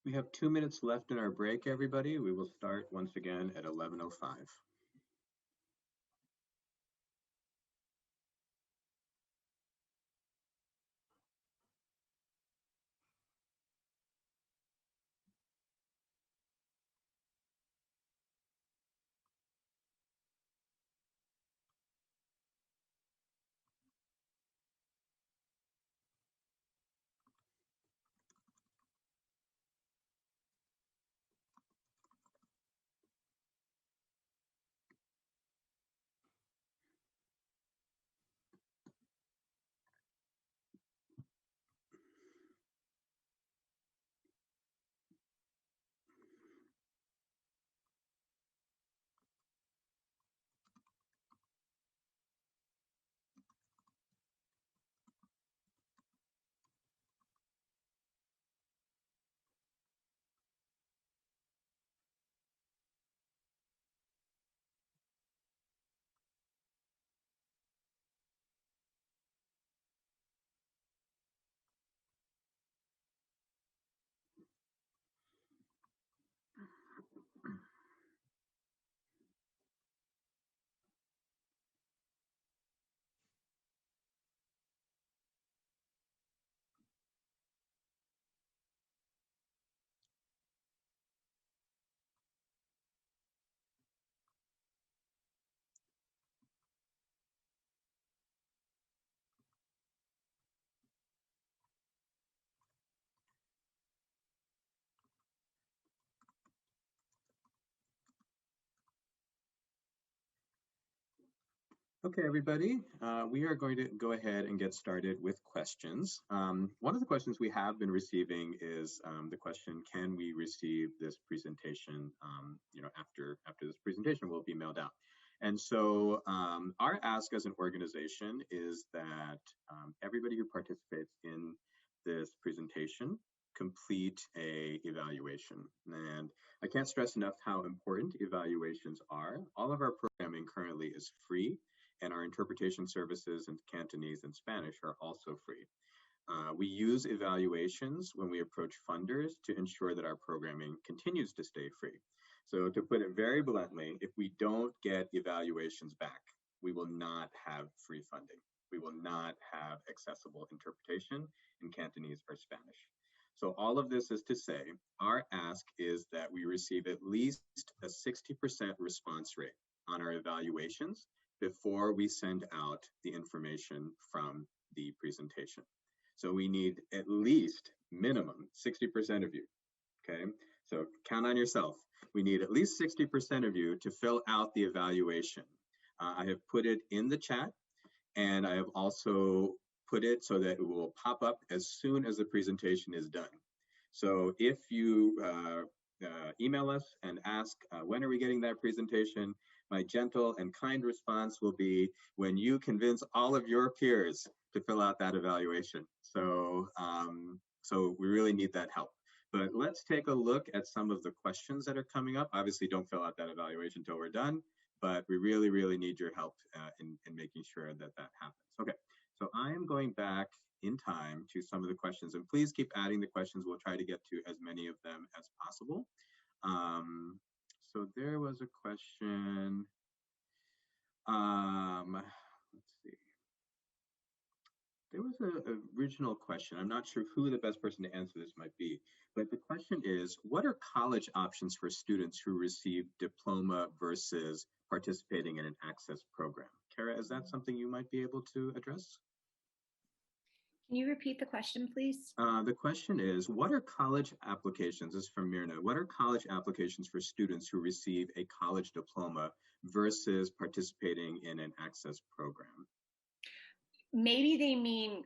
We have 2 minutes left in our break, everybody. We will start once again at 11:05. Okay, everybody, we are going to go ahead and get started with questions. One of the questions we have been receiving is the question, can we receive this presentation, after this presentation will be mailed out? And so our ask as an organization is that everybody who participates in this presentation complete a evaluation. And I can't stress enough how important evaluations are. All of our programming currently is free, and our interpretation services in Cantonese and Spanish are also free. We use evaluations when we approach funders to ensure that our programming continues to stay free. So to put it very bluntly, if we don't get evaluations back, we will not have free funding. We will not have accessible interpretation in Cantonese or Spanish. So all of this is to say, our ask is that we receive at least a 60% response rate on our evaluations before we send out the information from the presentation. So we need at least minimum 60% of you, okay? So count on yourself. We need at least 60% of you to fill out the evaluation. I have put it in the chat, and I have also put it so that it will pop up as soon as the presentation is done. So if you email us and ask, when are we getting that presentation? My gentle and kind response will be when you convince all of your peers to fill out that evaluation. So, so we really need that help. But let's take a look at some of the questions that are coming up. Obviously, don't fill out that evaluation until we're done, but we really, really need your help in making sure that that happens. Okay, so I am going back in time to some of the questions, and please keep adding the questions. We'll try to get to as many of them as possible. So there was a question. Let's see. There was an original question. I'm not sure who the best person to answer this might be, but the question is, what are college options for students who receive diploma versus participating in an access program? Kara, is that something you might be able to address? Can you repeat the question, please? The question is, what are college applications, this is from Mirna, what are college applications for students who receive a college diploma versus participating in an access program? Maybe they mean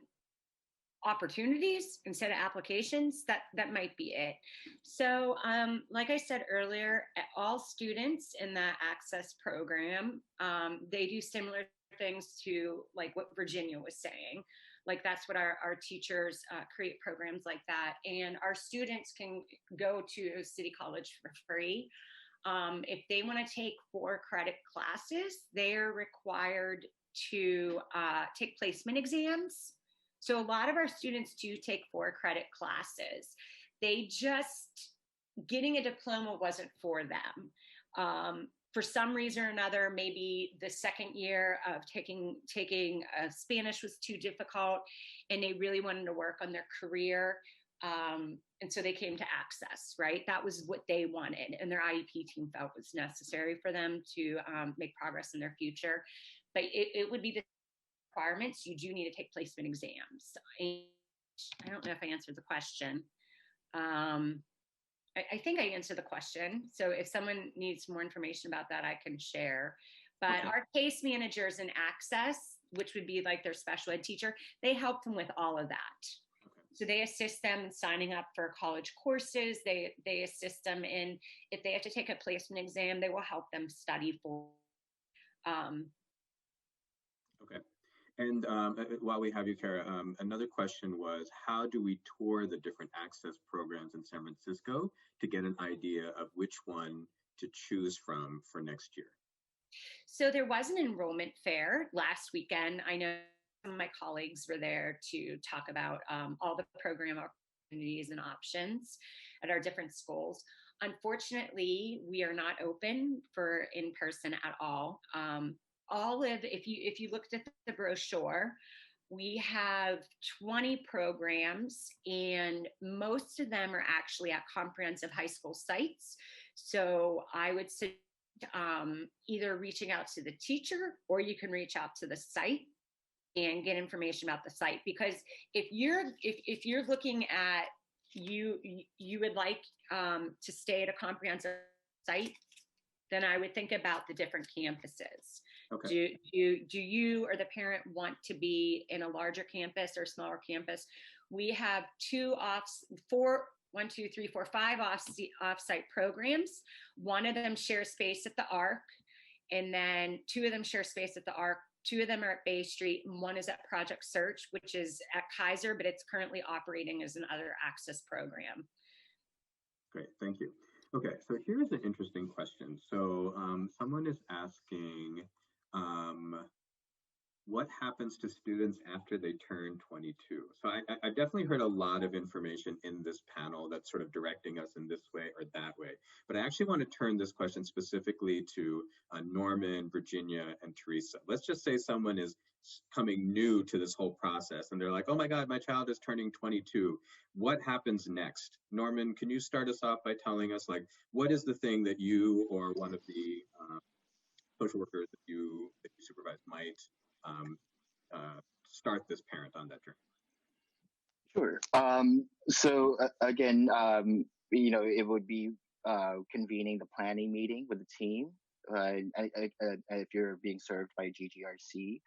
opportunities instead of applications. That might be it. So like I said earlier, all students in that access program, they do similar things to like what Virginia was saying. Like that's what our teachers create programs like that. And our students can go to City College for free. If they want to take 4 credit classes, they're required to take placement exams. So a lot of our students do take 4 credit classes. they just, getting a diploma wasn't for them. For some reason or another, maybe the second year of taking Spanish was too difficult, and they really wanted to work on their career. And so they came to Access, right? That was what they wanted, and their IEP team felt was necessary for them to make progress in their future. But it would be the requirements. You do need to take placement exams. I don't know if I answered the question. I think I answered the question. So if someone needs more information about that, I can share. But Okay. our case managers in Access, which would be like their special ed teacher, they help them with all of that. Okay. So they assist them in signing up for college courses. They assist them in, if they have to take a placement exam, they will help them study for. Okay. And while we have you, Kara, another question was, how do we tour the different Access programs in San Francisco to get an idea of which one to choose from for next year? So there was an enrollment fair last weekend. I know some of my colleagues were there to talk about all the program opportunities and options at our different schools. Unfortunately, we are not open for in-person at all. If you looked at the brochure, we have 20 programs, and most of them are actually at comprehensive high school sites. So I would suggest either reaching out to the teacher, or you can reach out to the site and get information about the site. Because if you're looking at you would like to stay at a comprehensive site, then I would think about the different campuses. Okay. Do you or the parent want to be in a larger campus or smaller campus? We have 5 off-site programs. One of them shares space at the ARC, and then 2 of them share space at the ARC. 2 of them are at Bay Street, and 1 is at Project Search, which is at Kaiser, but it's currently operating as another Access program. Great, thank you. Okay, so here's an interesting question. So someone is asking, what happens to students after they turn 22? So I've definitely heard a lot of information in this panel that's sort of directing us in this way or that way. But I actually want to turn this question specifically to Norman, Virginia, and Teresa. Let's just say someone is coming new to this whole process and they're like, oh my God, my child is turning 22. What happens next? Norman, can you start us off by telling us, like, what is the thing that you or one of the social workers that you supervise might start this parent on that journey? Sure. So again, it would be convening the planning meeting with the team. If you're being served by GGRC,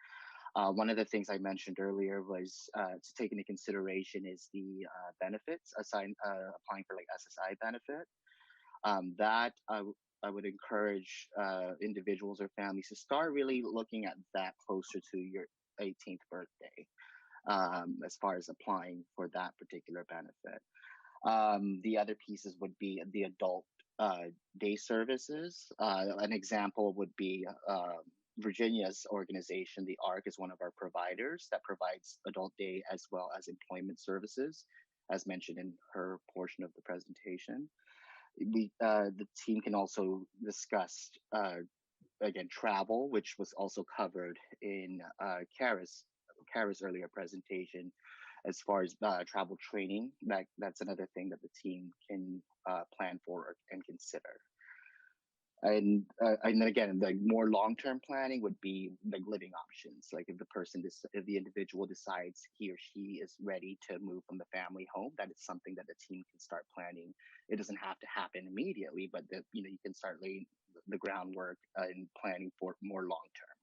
one of the things I mentioned earlier was to take into consideration is the benefits applying for like SSI benefit. That I would encourage individuals or families to start really looking at that closer to your 18th birthday, as far as applying for that particular benefit. The other pieces would be the adult day services. An example would be Virginia's organization, the ARC, is one of our providers that provides adult day as well as employment services, as mentioned in her portion of the presentation. The team can also discuss, again, travel, which was also covered in Kara's earlier presentation. As far as travel training, that's another thing that the team can plan for and consider. And then again, the more long-term planning would be like living options. Like if the individual decides he or she is ready to move from the family home, that is something that the team can start planning. It doesn't have to happen immediately, but you can start laying the groundwork and planning for more long-term.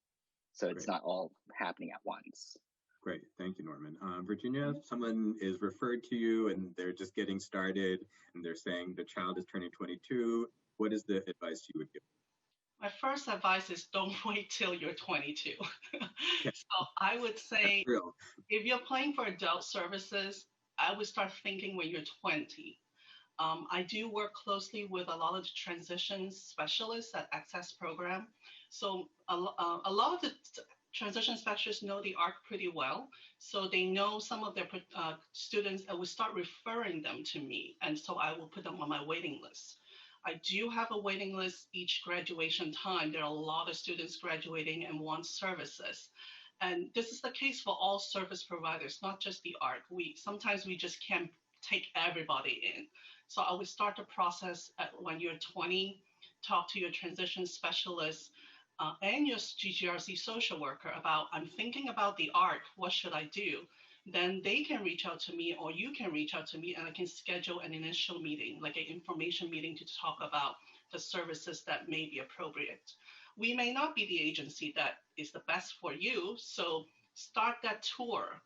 So it's not all happening at once. Great, thank you, Norman. Virginia, someone is referred to you and they're just getting started and they're saying the child is turning 22. What is the advice you would give? My first advice is don't wait till you're 22. Yes. So I would say Real. if you're applying for adult services, I would start thinking when you're 20. I do work closely with a lot of the transition specialists at Access program. So a lot of the transition specialists know the ARC pretty well. So they know some of their students and will start referring them to me. And so I will put them on my waiting list. I do have a waiting list each graduation time. There are a lot of students graduating and want services. And this is the case for all service providers, not just the ARC. Sometimes we just can't take everybody in. So I would start the process when you're 20, talk to your transition specialist and your GGRC social worker about, I'm thinking about the ARC, what should I do? Then they can reach out to me, or you can reach out to me, and I can schedule an initial meeting, like an information meeting, to talk about the services that may be appropriate. We may not be the agency that is the best for you, so start that tour.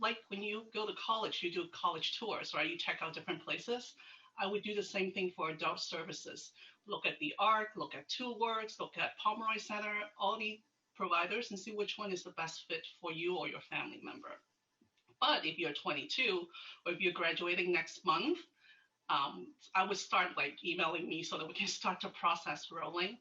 Like when you go to college, you do college tours, right? You check out different places. I would do the same thing for adult services. Look at the ARC, look at TwoWorks, look at Pomeroy Center, all the providers, and see which one is the best fit for you or your family member. But if you're 22, or if you're graduating next month, I would start like emailing me so that we can start the process rolling.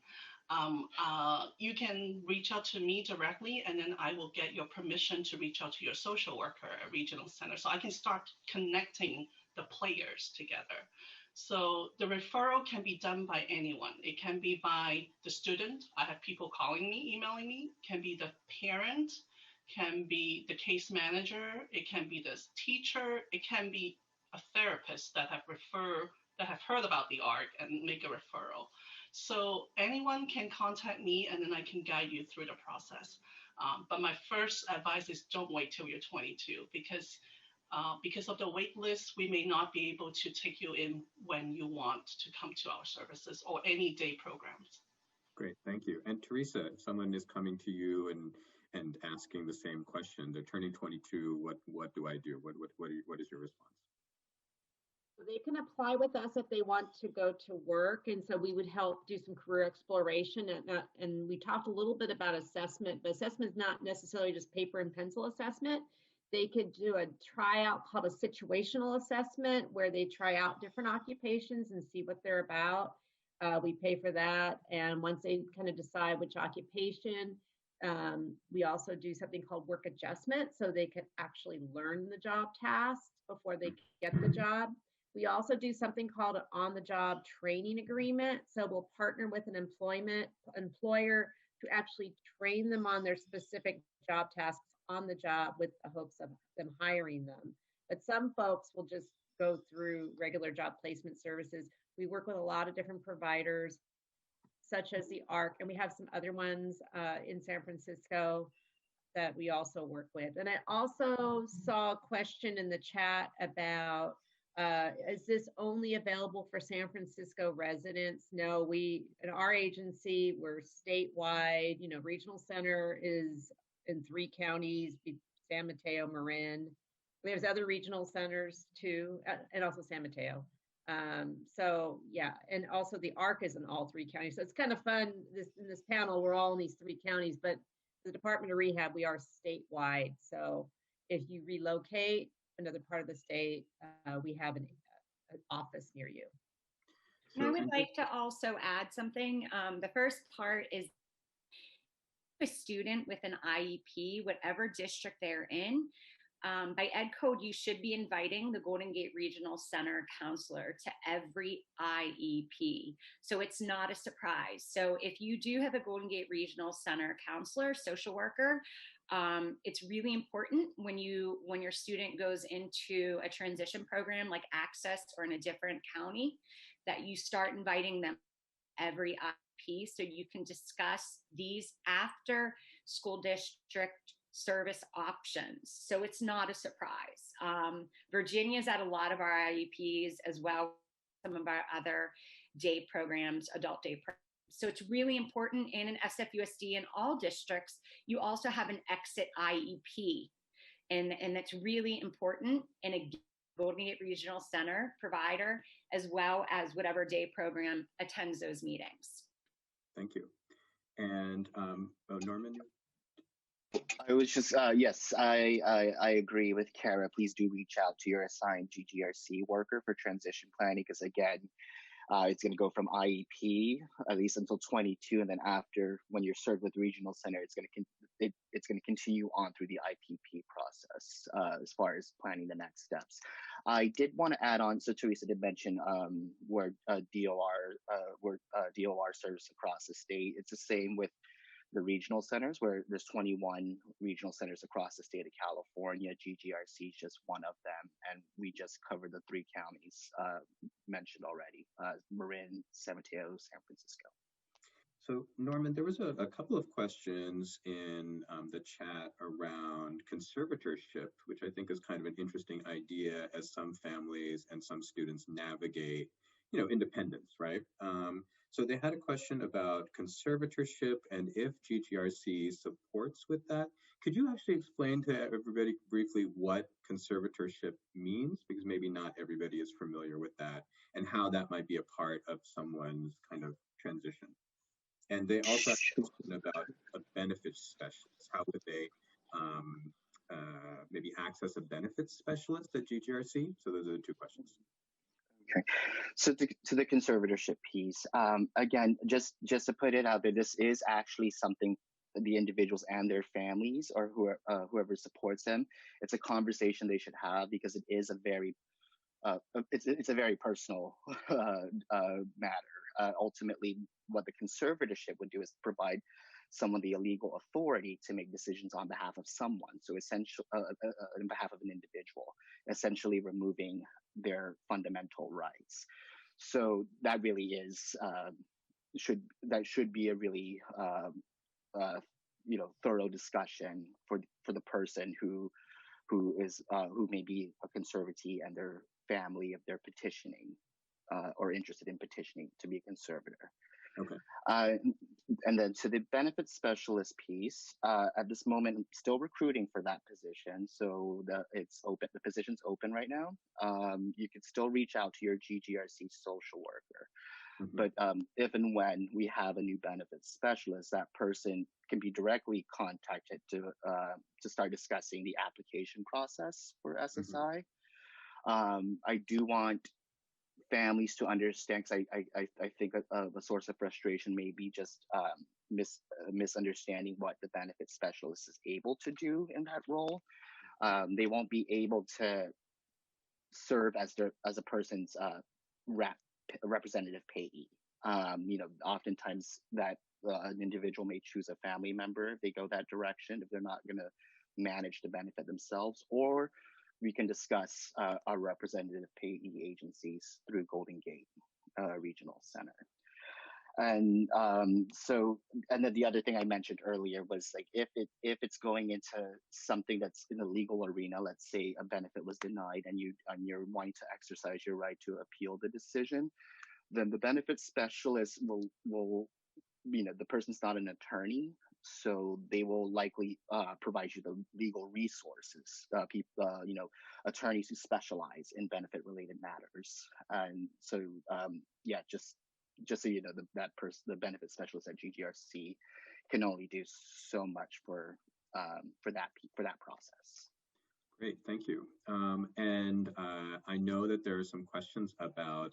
You can reach out to me directly, and then I will get your permission to reach out to your social worker at regional center. So I can start connecting the players together. So the referral can be done by anyone. It can be by the student. I have people calling me, emailing me. It can be the parent, can be the case manager. It can be the teacher. It can be a therapist that have heard about the ARC and make a referral. So anyone can contact me, and then I can guide you through the process. But my first advice is don't wait till you're 22, because of the wait list, we may not be able to take you in when you want to come to our services or any day programs. Great, thank you. And Teresa, if someone is coming to you and asking the same question, they're turning 22, what do I do? What is your response? They can apply with us if they want to go to work, and so we would help do some career exploration. And we talked a little bit about assessment, but assessment is not necessarily just paper and pencil assessment. They could do a tryout called a situational assessment, where they try out different occupations and see what they're about. We pay for that, and once they kind of decide which occupation, we also do something called work adjustment, so they can actually learn the job tasks before they get the job. We also do something called an on-the-job training agreement. So we'll partner with an employer to actually train them on their specific job tasks on the job with the hopes of them hiring them. But some folks will just go through regular job placement services. We work with a lot of different providers, such as the ARC, and we have some other ones in San Francisco that we also work with. And I also saw a question in the chat about, is this only available for San Francisco residents? No, in our agency, we're statewide. Regional center is in 3 counties, San Mateo, Marin. There's other regional centers too, and also San Mateo. So yeah, and also the ARC is in all 3 counties. So it's kind of fun in this panel, we're all in these 3 counties, but the Department of Rehab, we are statewide. So if you relocate another part of the state, we have an office near you. And I would like to also add something. The first part is a student with an IEP, whatever district they're in, by Ed Code, you should be inviting the Golden Gate Regional Center counselor to every IEP. So it's not a surprise. So if you do have a Golden Gate Regional Center counselor, social worker, it's really important when your student goes into a transition program like Access or in a different county, that you start inviting them every IEP so you can discuss these after school district service options. So it's not a surprise. Virginia's at a lot of our IEPs as well, some of our other day programs, adult day programs. So it's really important in an SFUSD in all districts, you also have an exit IEP. And that's really important in a Golden Gate Regional Center provider, as well as whatever day program attends those meetings. Thank you. And Norman? I was just, yes, I agree with Kara. Please do reach out to your assigned GGRC worker for transition planning, because again, it's going to go from IEP at least until 22, and then after, when you're served with regional center, it's going to it's going to continue on through the IPP process as far as planning the next steps. I did want to add on, so Teresa did mention where DOR serves across the state. It's the same with the regional centers, where there's 21 regional centers across the state of California. GGRC is just one of them, and we just covered the 3 counties mentioned already: Marin, San Mateo, San Francisco. So Norman, there was a couple of questions in the chat around conservatorship, which I think is kind of an interesting idea as some families and some students navigate, independence, right? So they had a question about conservatorship and if GGRC supports with that. Could you actually explain to everybody briefly what conservatorship means? Because maybe not everybody is familiar with that, and how that might be a part of someone's kind of transition. And they also asked a question about a benefits specialist. How would they maybe access a benefits specialist at GGRC? So those are the 2 questions. Okay, so to the conservatorship piece, again, just to put it out there, this is actually something the individuals and their families, or whoever supports them, it's a conversation they should have, because it is a very it's a very personal matter. Ultimately, what the conservatorship would do is provide someone the legal authority to make decisions on behalf of someone. So essentially, on behalf of an individual, essentially removing their fundamental rights. So that really is should be a really thorough discussion for the person who may be a conservatee and their family, if they're petitioning or interested in petitioning to be a conservator. Okay. And then to the benefits specialist piece, at this moment, I'm still recruiting for that position. So it's open. The position's open right now. You can still reach out to your GGRC social worker. Mm-hmm. But if and when we have a new benefits specialist, that person can be directly contacted to start discussing the application process for SSI. Mm-hmm. I do want families to understand, because I think a source of frustration may be just misunderstanding what the benefits specialist is able to do in that role. They won't be able to serve as a person's representative payee. Oftentimes that an individual may choose a family member if they go that direction, if they're not going to manage the benefit themselves, or we can discuss our representative payee agencies through Golden Gate Regional Center. And and then the other thing I mentioned earlier was, like, if it's going into something that's in the legal arena, let's say a benefit was denied and you're wanting to exercise your right to appeal the decision, then the benefits specialist will the person's not an attorney, so they will likely provide you the legal resources, attorneys who specialize in benefit related matters. And so just so you know, the benefit specialist at GGRC can only do so much for that process. Great, thank you. And I know that there are some questions about,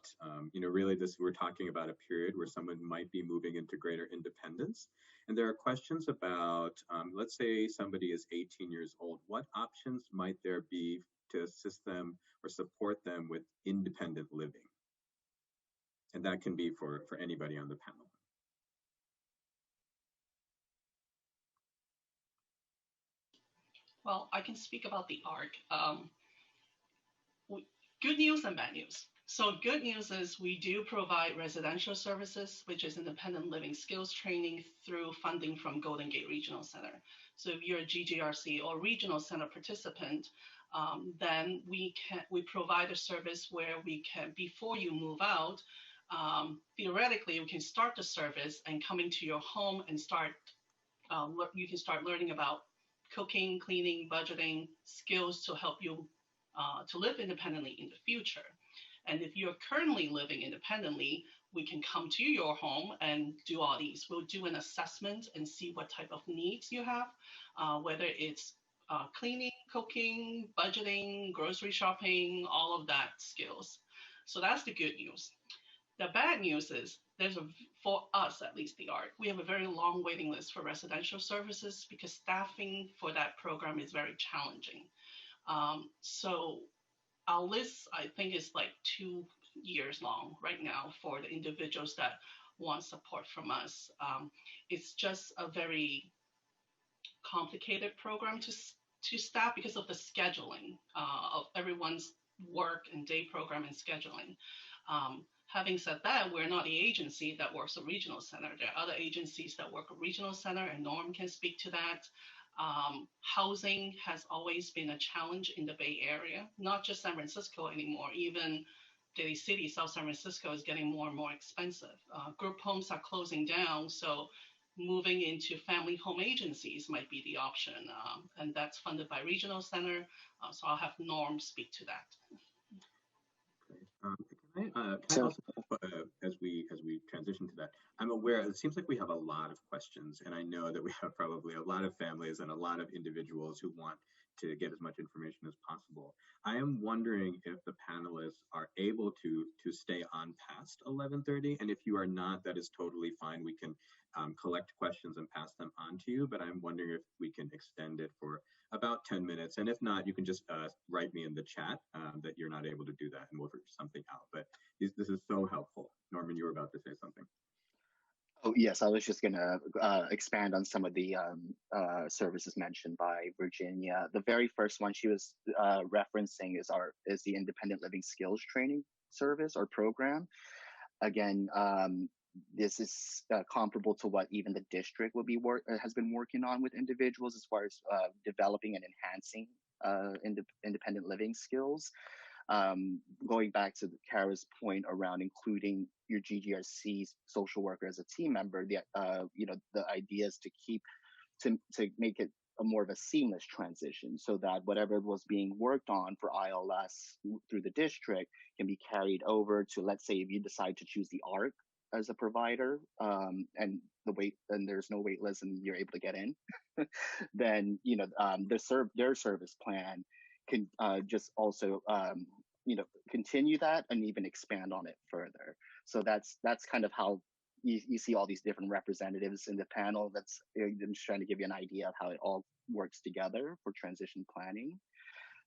really we're talking about a period where someone might be moving into greater independence. And there are questions about, let's say somebody is 18 years old, what options might there be to assist them or support them with independent living? And that can be for anybody on the panel. Well, I can speak about the ARC. Good news and bad news. So good news is we do provide residential services, which is independent living skills training, through funding from Golden Gate Regional Center. So if you're a GGRC or regional center participant, then we provide a service where we can, before you move out, theoretically, we can start the service and coming to your home and you can start learning about cooking, cleaning, budgeting skills to help you to live independently in the future. And if you're currently living independently, we can come to your home and do all these. We'll do an assessment and see what type of needs you have, whether it's cleaning, cooking, budgeting, grocery shopping, all of that skills. So that's the good news. The bad news is for us, at least the ARC, we have a very long waiting list for residential services because staffing for that program is very challenging. So our list, I think, is like 2 years long right now for the individuals that want support from us. It's just a very complicated program to staff because of the scheduling of everyone's work and day program and scheduling. Having said that, we're not the agency that works a regional center. There are other agencies that work a regional center, and Norm can speak to that. Housing has always been a challenge in the Bay Area, not just San Francisco anymore. Even Daly City, South San Francisco is getting more and more expensive. Group homes are closing down, so moving into family home agencies might be the option, and that's funded by Regional Center. So I'll have Norm speak to that. Can I also, as we transition to that, I'm aware it seems like we have a lot of questions, and I know that we have probably a lot of families and a lot of individuals who want to get as much information as possible. I am wondering if the panelists are able to stay on past 11:30, and if you are not, that is totally fine. We can collect questions and pass them on to you, but I'm wondering if we can extend it for about 10 minutes. And if not, you can just write me in the chat that you're not able to do that, and we'll figure something out. But this is so helpful. Norman, you were about to say something. Oh, yes, I was just going to expand on some of the services mentioned by Virginia. The very first one she was referencing is the Independent Living Skills Training Service or program. Again, this is comparable to what even the district has been working on with individuals as far as developing and enhancing independent living skills. Going back to Kara's point around including your GGRC social worker as a team member, the idea is to make it more of a seamless transition so that whatever was being worked on for ILS through the district can be carried over to, let's say, if you decide to choose the ARC as a provider, and there's no wait list and you're able to get in, then their service plan can just also continue that and even expand on it further. So that's kind of how you see all these different representatives in the panel. I'm just trying to give you an idea of how it all works together for transition planning.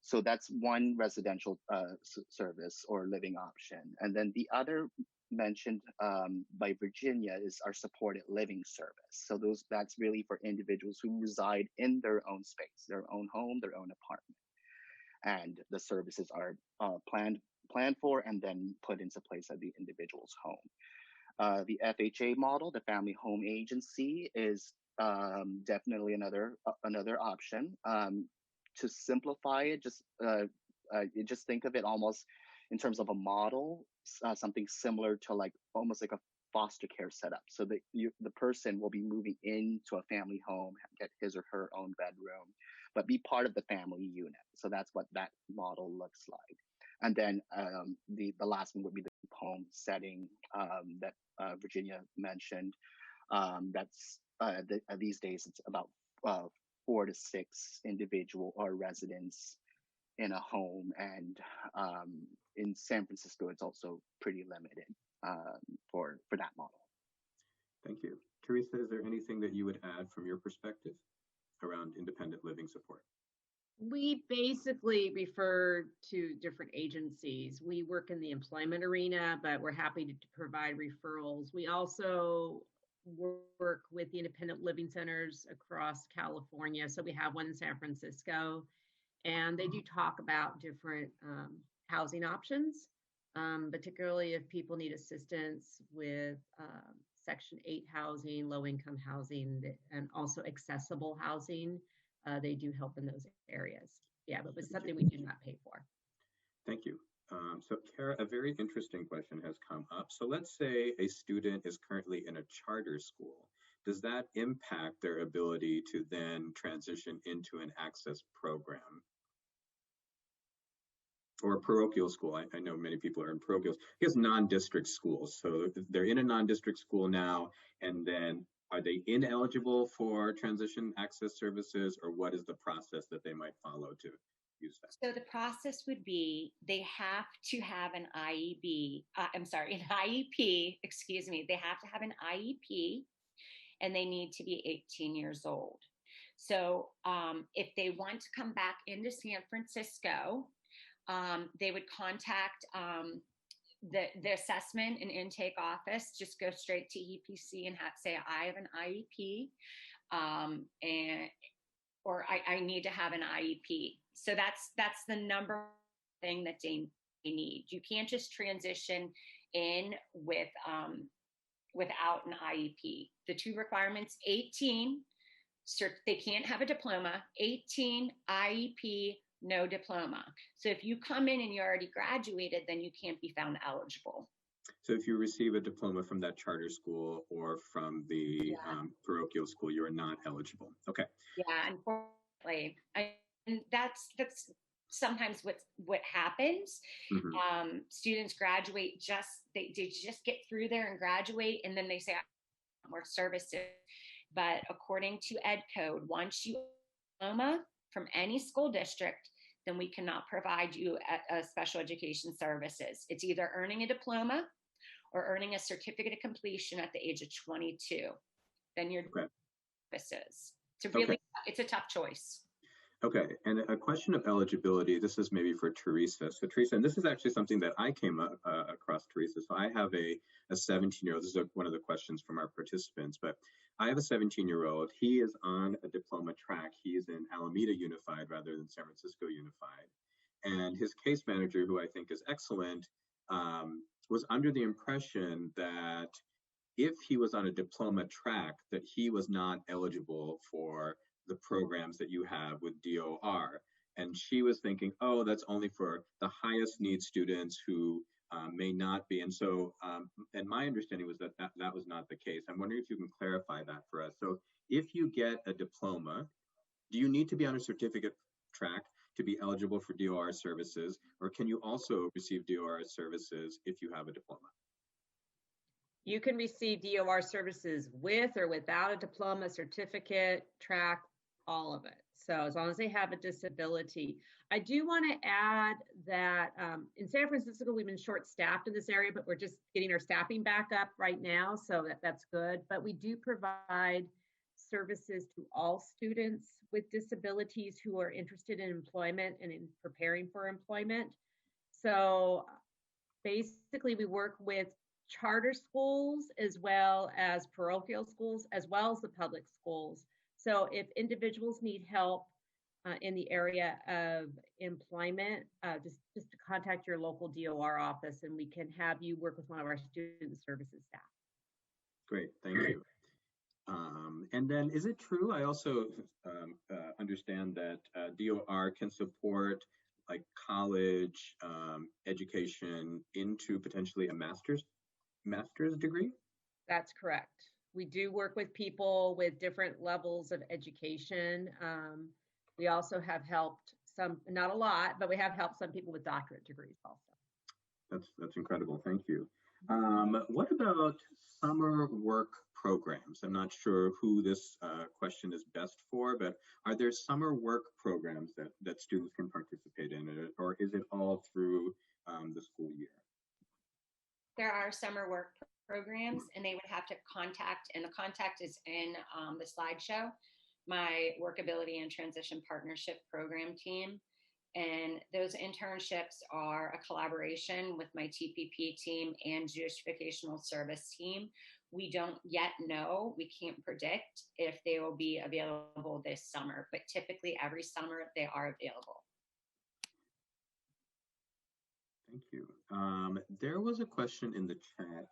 So that's one residential service or living option. And then the other mentioned by Virginia is our supported living service. So that's really for individuals who reside in their own space, their own home, their own apartment. And the services are planned for and then put into place at the individual's home. The FHA model, the Family Home Agency, is definitely another option. To simplify it, just think of it almost in terms of a model, something similar to almost like a foster care setup. So the person will be moving into a family home, get his or her own bedroom, but be part of the family unit. So that's what that model looks like. And then the last one would be the home setting that Virginia mentioned. That's these days it's about 4 to 6 individual or residents in a home, and in San Francisco it's also pretty limited for that model. Thank you. Teresa, is there anything that you would add from your perspective around independent living support? We basically refer to different agencies. We work in the employment arena, but we're happy to provide referrals. We also work with the independent living centers across California. So we have one in San Francisco, and they do talk about different housing options, particularly if people need assistance with Section 8 housing, low-income housing, and also accessible housing. They do help in those areas. Yeah, but it's something we do not pay for. Thank you. So Kara, a very interesting question has come up. So let's say a student is currently in a charter school. Does that impact their ability to then transition into an access program? Or a parochial school? I know many people are in parochials. I guess non-district schools. So they're in a non-district school now, and then are they ineligible for transition access services, or what is the process that they might follow to use that? So the process would be they have to have an IEP, an IEP, excuse me. They have to have an IEP and they need to be 18 years old. So if they want to come back into San Francisco, they would contact the assessment and intake office. Just go straight to EPC and say, I have an IEP, or I need to have an IEP. So that's the number one thing that they need. You can't just transition in with without an IEP. The two requirements: 18, they can't have a diploma; 18, IEP, no diploma. So if you come in and you already graduated, then you can't be found eligible. So if you receive a diploma from that charter school or from the parochial school, you are not eligible. Okay. Yeah, unfortunately, and that's sometimes what happens. Mm-hmm. Students graduate they just get through there and graduate, and then they say, I want more services. But according to Ed Code, once you have a diploma from any school district, then we cannot provide you special education services. It's either earning a diploma or earning a certificate of completion at the age of 22. Then you're services. So really, it's a tough choice. Okay, and a question of eligibility. This is maybe for Teresa. So Teresa, and this is actually something that I came across, Teresa. So I have a 17-year-old. This is one of the questions from our participants, but I have a 17-year-old. He is on a diploma track. He's in Alameda Unified rather than San Francisco Unified. And his case manager, who I think is excellent, was under the impression that if he was on a diploma track, that he was not eligible for the programs that you have with DOR. And she was thinking, oh, that's only for the highest need students who may not be. And so, and my understanding was that was not the case. I'm wondering if you can clarify that for us. So if you get a diploma, do you need to be on a certificate track to be eligible for DOR services, or can you also receive DOR services if you have a diploma? You can receive DOR services with or without a diploma, certificate, track, all of it. So as long as they have a disability. I do want to add that in San Francisco, we've been short-staffed in this area, but we're just getting our staffing back up right now, so that's good. But we do provide services to all students with disabilities who are interested in employment and in preparing for employment. So basically, we work with charter schools as well as parochial schools, as well as the public schools. So if individuals need help in the area of employment, just to contact your local DOR office and we can have you work with one of our student services staff. Great, thank you. And then is it true, I also understand that DOR can support like college education into potentially a master's degree? That's correct. We do work with people with different levels of education. We also have helped some, not a lot, but we have helped some people with doctorate degrees also. That's incredible. Thank you. What about summer work programs? I'm not sure who this question is best for, but are there summer work programs that students can participate in, or is it all through the school year? There are summer work programs, and they would have to contact, and the contact is in the slideshow, my Workability and Transition Partnership Program team. And those internships are a collaboration with my TPP team and Jewish Vocational Service team. We don't yet know, we can't predict if they will be available this summer, but typically every summer they are available. Thank you. There was a question in the chat.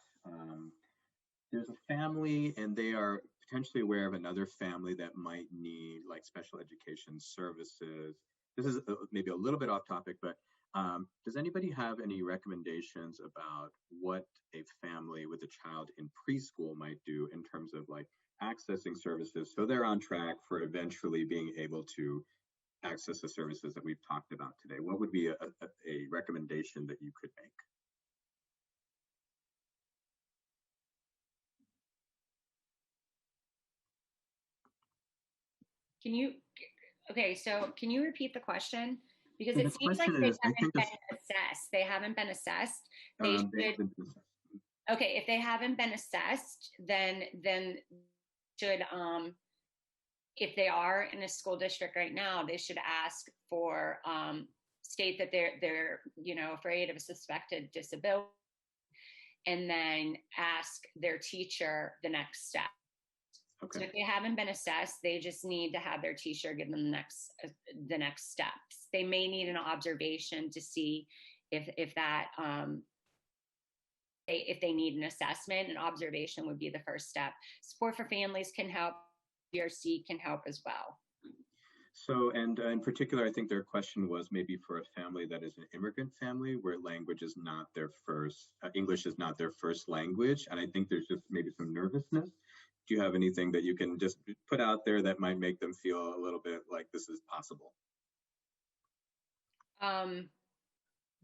There's a family and they are potentially aware of another family that might need like special education services. This is maybe a little bit off topic, but does anybody have any recommendations about what a family with a child in preschool might do in terms of like accessing services so they're on track for eventually being able to access the services that we've talked about today? What would be a recommendation that you could make? So can you repeat the question? Because So it the seems like question they is, I haven't think been this, assessed. They haven't been assessed. They they should, haven't been assessed. okay, if they haven't been assessed, then should, if they are in a school district right now, they should ask for, state that they're, you know, afraid of a suspected disability, and then ask their teacher the next step. So Okay. if they haven't been assessed, they just need to have their teacher give them the next steps. They may need an observation to see if that, if they need an assessment. An observation would be the first step. Support for Families can help. DRC can help as well. So, and in particular, I think their question was maybe for a family that is an immigrant family where language is not their first, English is not their first language. And I think there's just maybe some nervousness. Do you have anything that you can just put out there that might make them feel a little bit like this is possible?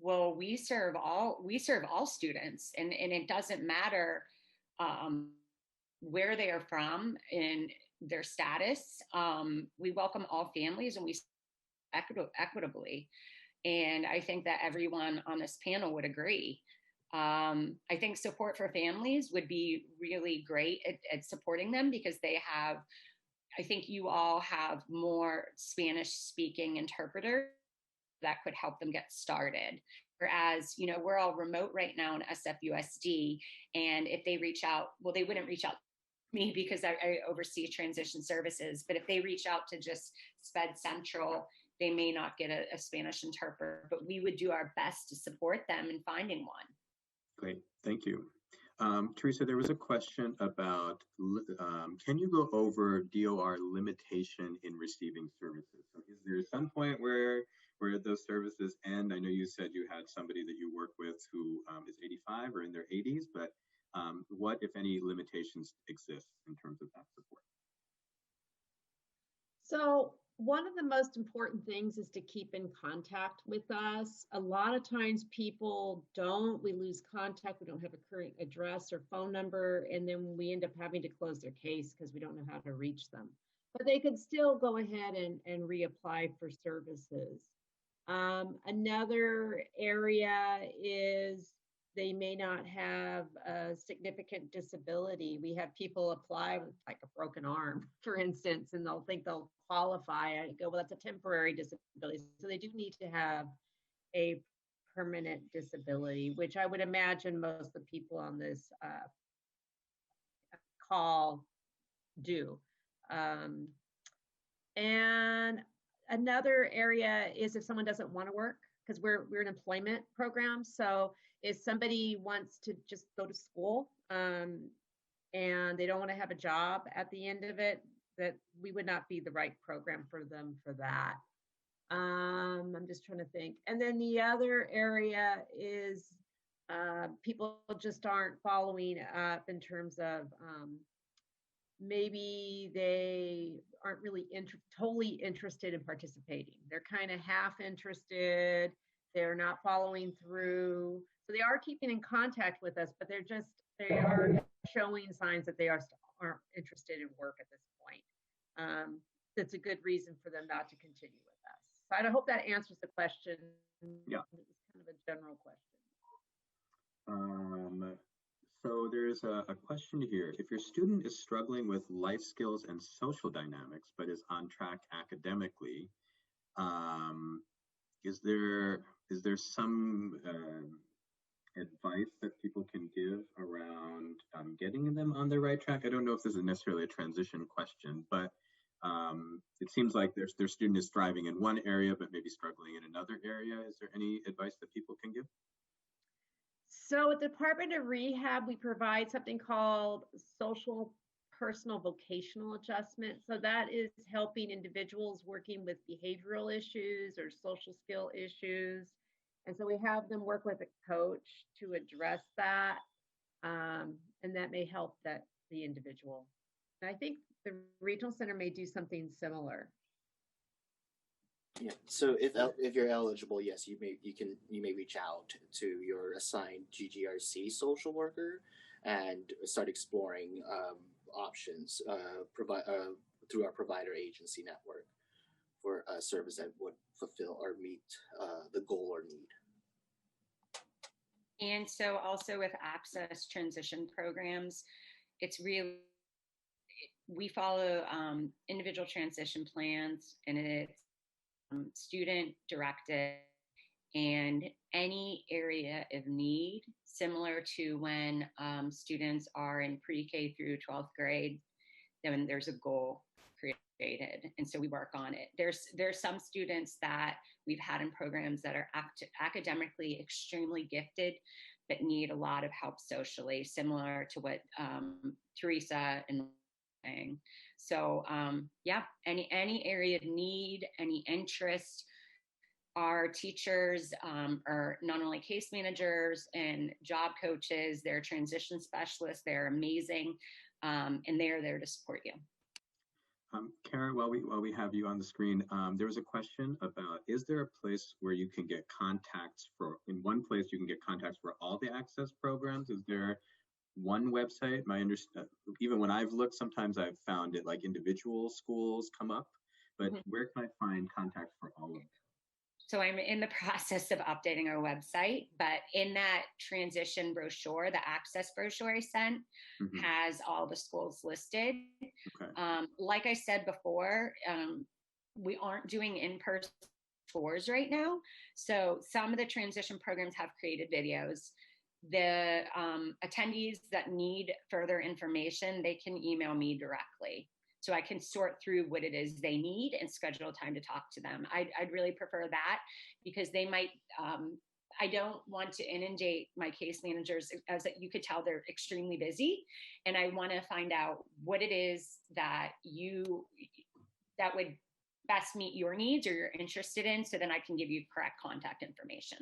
Well, we serve all students, and it doesn't matter where they are from and their status. We welcome all families, and we equitably. And I think that everyone on this panel would agree. I think Support for Families would be really great at supporting them, because they have, I think you all have more Spanish speaking interpreters that could help them get started. Whereas, you know, we're all remote right now in SFUSD, and if they reach out, well, they wouldn't reach out to me because I oversee transition services, but if they reach out to just SPED Central, they may not get a Spanish interpreter, but we would do our best to support them in finding one. Great, thank you. Teresa, there was a question about, can you go over DOR limitation in receiving services? So is there some point where those services end? I know you said you had somebody that you work with who is 85 or in their 80s, but what, if any, limitations exist in terms of that support? So one of the most important things is to keep in contact with us. A lot of times people don't, we lose contact, we don't have a current address or phone number, and then we end up having to close their case because we don't know how to reach them. But they could still go ahead and reapply for services. Another area is they may not have a significant disability. We have people apply with like a broken arm, for instance, and they'll think they'll qualify. I go, well, that's a temporary disability. So they do need to have a permanent disability, which I would imagine most of the people on this call do. And another area is if someone doesn't want to work, because we're an employment program. So if somebody wants to just go to school and they don't want to have a job at the end of it, that we would not be the right program for them for that. I'm just trying to think. And then the other area is people just aren't following up in terms of maybe they aren't really totally interested in participating. They're kind of half interested. They're not following through. So they are keeping in contact with us, but they are showing signs that they aren't interested in work at this point. That's a good reason for them not to continue with us. So I hope that answers the question. Yeah. It was kind of a general question. So there's a question here. If your student is struggling with life skills and social dynamics, but is on track academically, is there some advice that people can give around getting them on the right track? I don't know if this is necessarily a transition question, but it seems like their student is thriving in one area, but maybe struggling in another area. Is there any advice that people can give? So at the Department of Rehab, we provide something called social personal vocational adjustment. So that is helping individuals working with behavioral issues or social skill issues. And so we have them work with a coach to address that. And that may help the individual. And I think the regional center may do something similar. Yeah. So if you're eligible, yes, you may reach out to your assigned GGRC social worker and start exploring options through our provider agency network for a service that would fulfill or meet the goal or need. And so also with access transition programs, it's really, we follow individual transition plans, and it's student directed, and any area of need, similar to when students are in pre-K through 12th grade, then there's a goal created, and so we work on it. There's some students that we've had in programs that are academically extremely gifted, but need a lot of help socially, similar to what Teresa and saying. So yeah, any area of need, any interest. Our teachers are not only case managers and job coaches, they're transition specialists, they're amazing, and they're there to support you. Kara, while we have you on the screen, there was a question about, is there a place where you can get contacts for, in one place you can get contacts for all the access programs? Is there one website? Even when I've looked, sometimes I've found it like individual schools come up, but where can I find contacts for all of them? So I'm in the process of updating our website, but in that transition brochure, the access brochure I sent has all the schools listed. Okay. Like I said before, we aren't doing in-person tours right now. So some of the transition programs have created videos. The attendees that need further information, they can email me directly. So I can sort through what it is they need and schedule a time to talk to them. I'd really prefer that, because they might, I don't want to inundate my case managers, as you could tell, they're extremely busy. And I want to find out what it is that that would best meet your needs or you're interested in, so then I can give you correct contact information.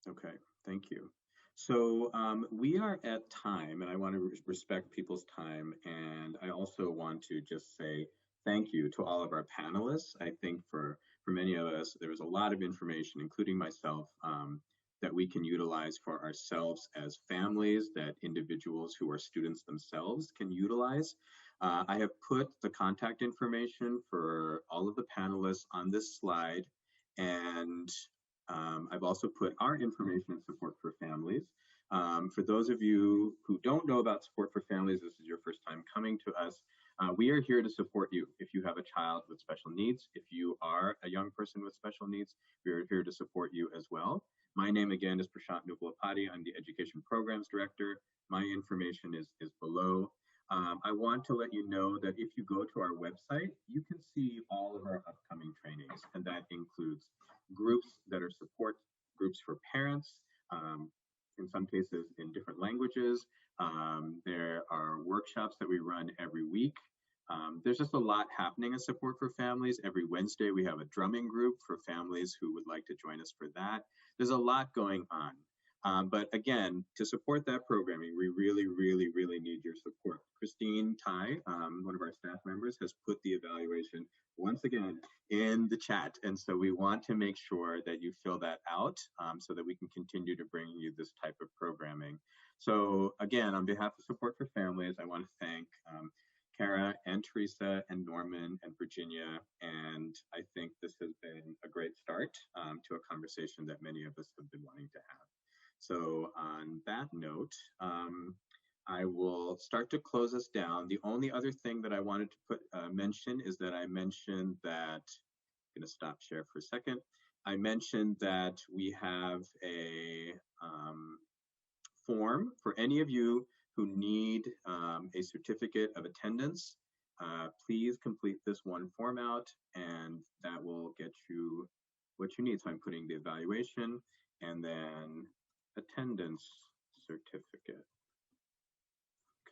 Okay, thank you. So we are at time, and I want to respect people's time. And I also want to just say thank you to all of our panelists. I think for many of us, there was a lot of information, including myself, that we can utilize for ourselves as families, that individuals who are students themselves can utilize. I have put the contact information for all of the panelists on this slide, and I've also put our information in Support for Families. For those of you who don't know about Support for Families, this is your first time coming to us. We are here to support you. If you have a child with special needs, if you are a young person with special needs, we are here to support you as well. My name again is Prashant Nupalapati. I'm the Education Programs Director. My information is below. I want to let you know that if you go to our website, you can see all of our upcoming trainings, and that includes groups that are support groups for parents, in some cases in different languages. There are workshops that we run every week. There's just a lot happening in Support for Families. Every Wednesday, we have a drumming group for families who would like to join us for that. There's a lot going on. But again, to support that programming, we really, really, really need your support. Christine Tai, one of our staff members, has put the evaluation once again in the chat. And so we want to make sure that you fill that out so that we can continue to bring you this type of programming. So again, on behalf of Support for Families, I want to thank Kara and Teresa and Norman and Virginia. And I think this has been a great start to a conversation that many of us have been wanting to have. So on that note, I will start to close us down. The only other thing that I wanted to mention is that I mentioned that, I'm gonna stop share for a second. I mentioned that we have a form for any of you who need a certificate of attendance. Please complete this one form out, and that will get you what you need. So I'm putting the evaluation and then attendance certificate.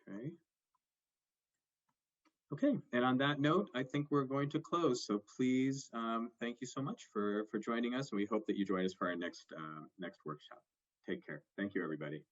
Okay. Okay, and on that note, I think we're going to close. So please, thank you so much for joining us, and we hope that you join us for our next workshop. Take care. Thank you, everybody.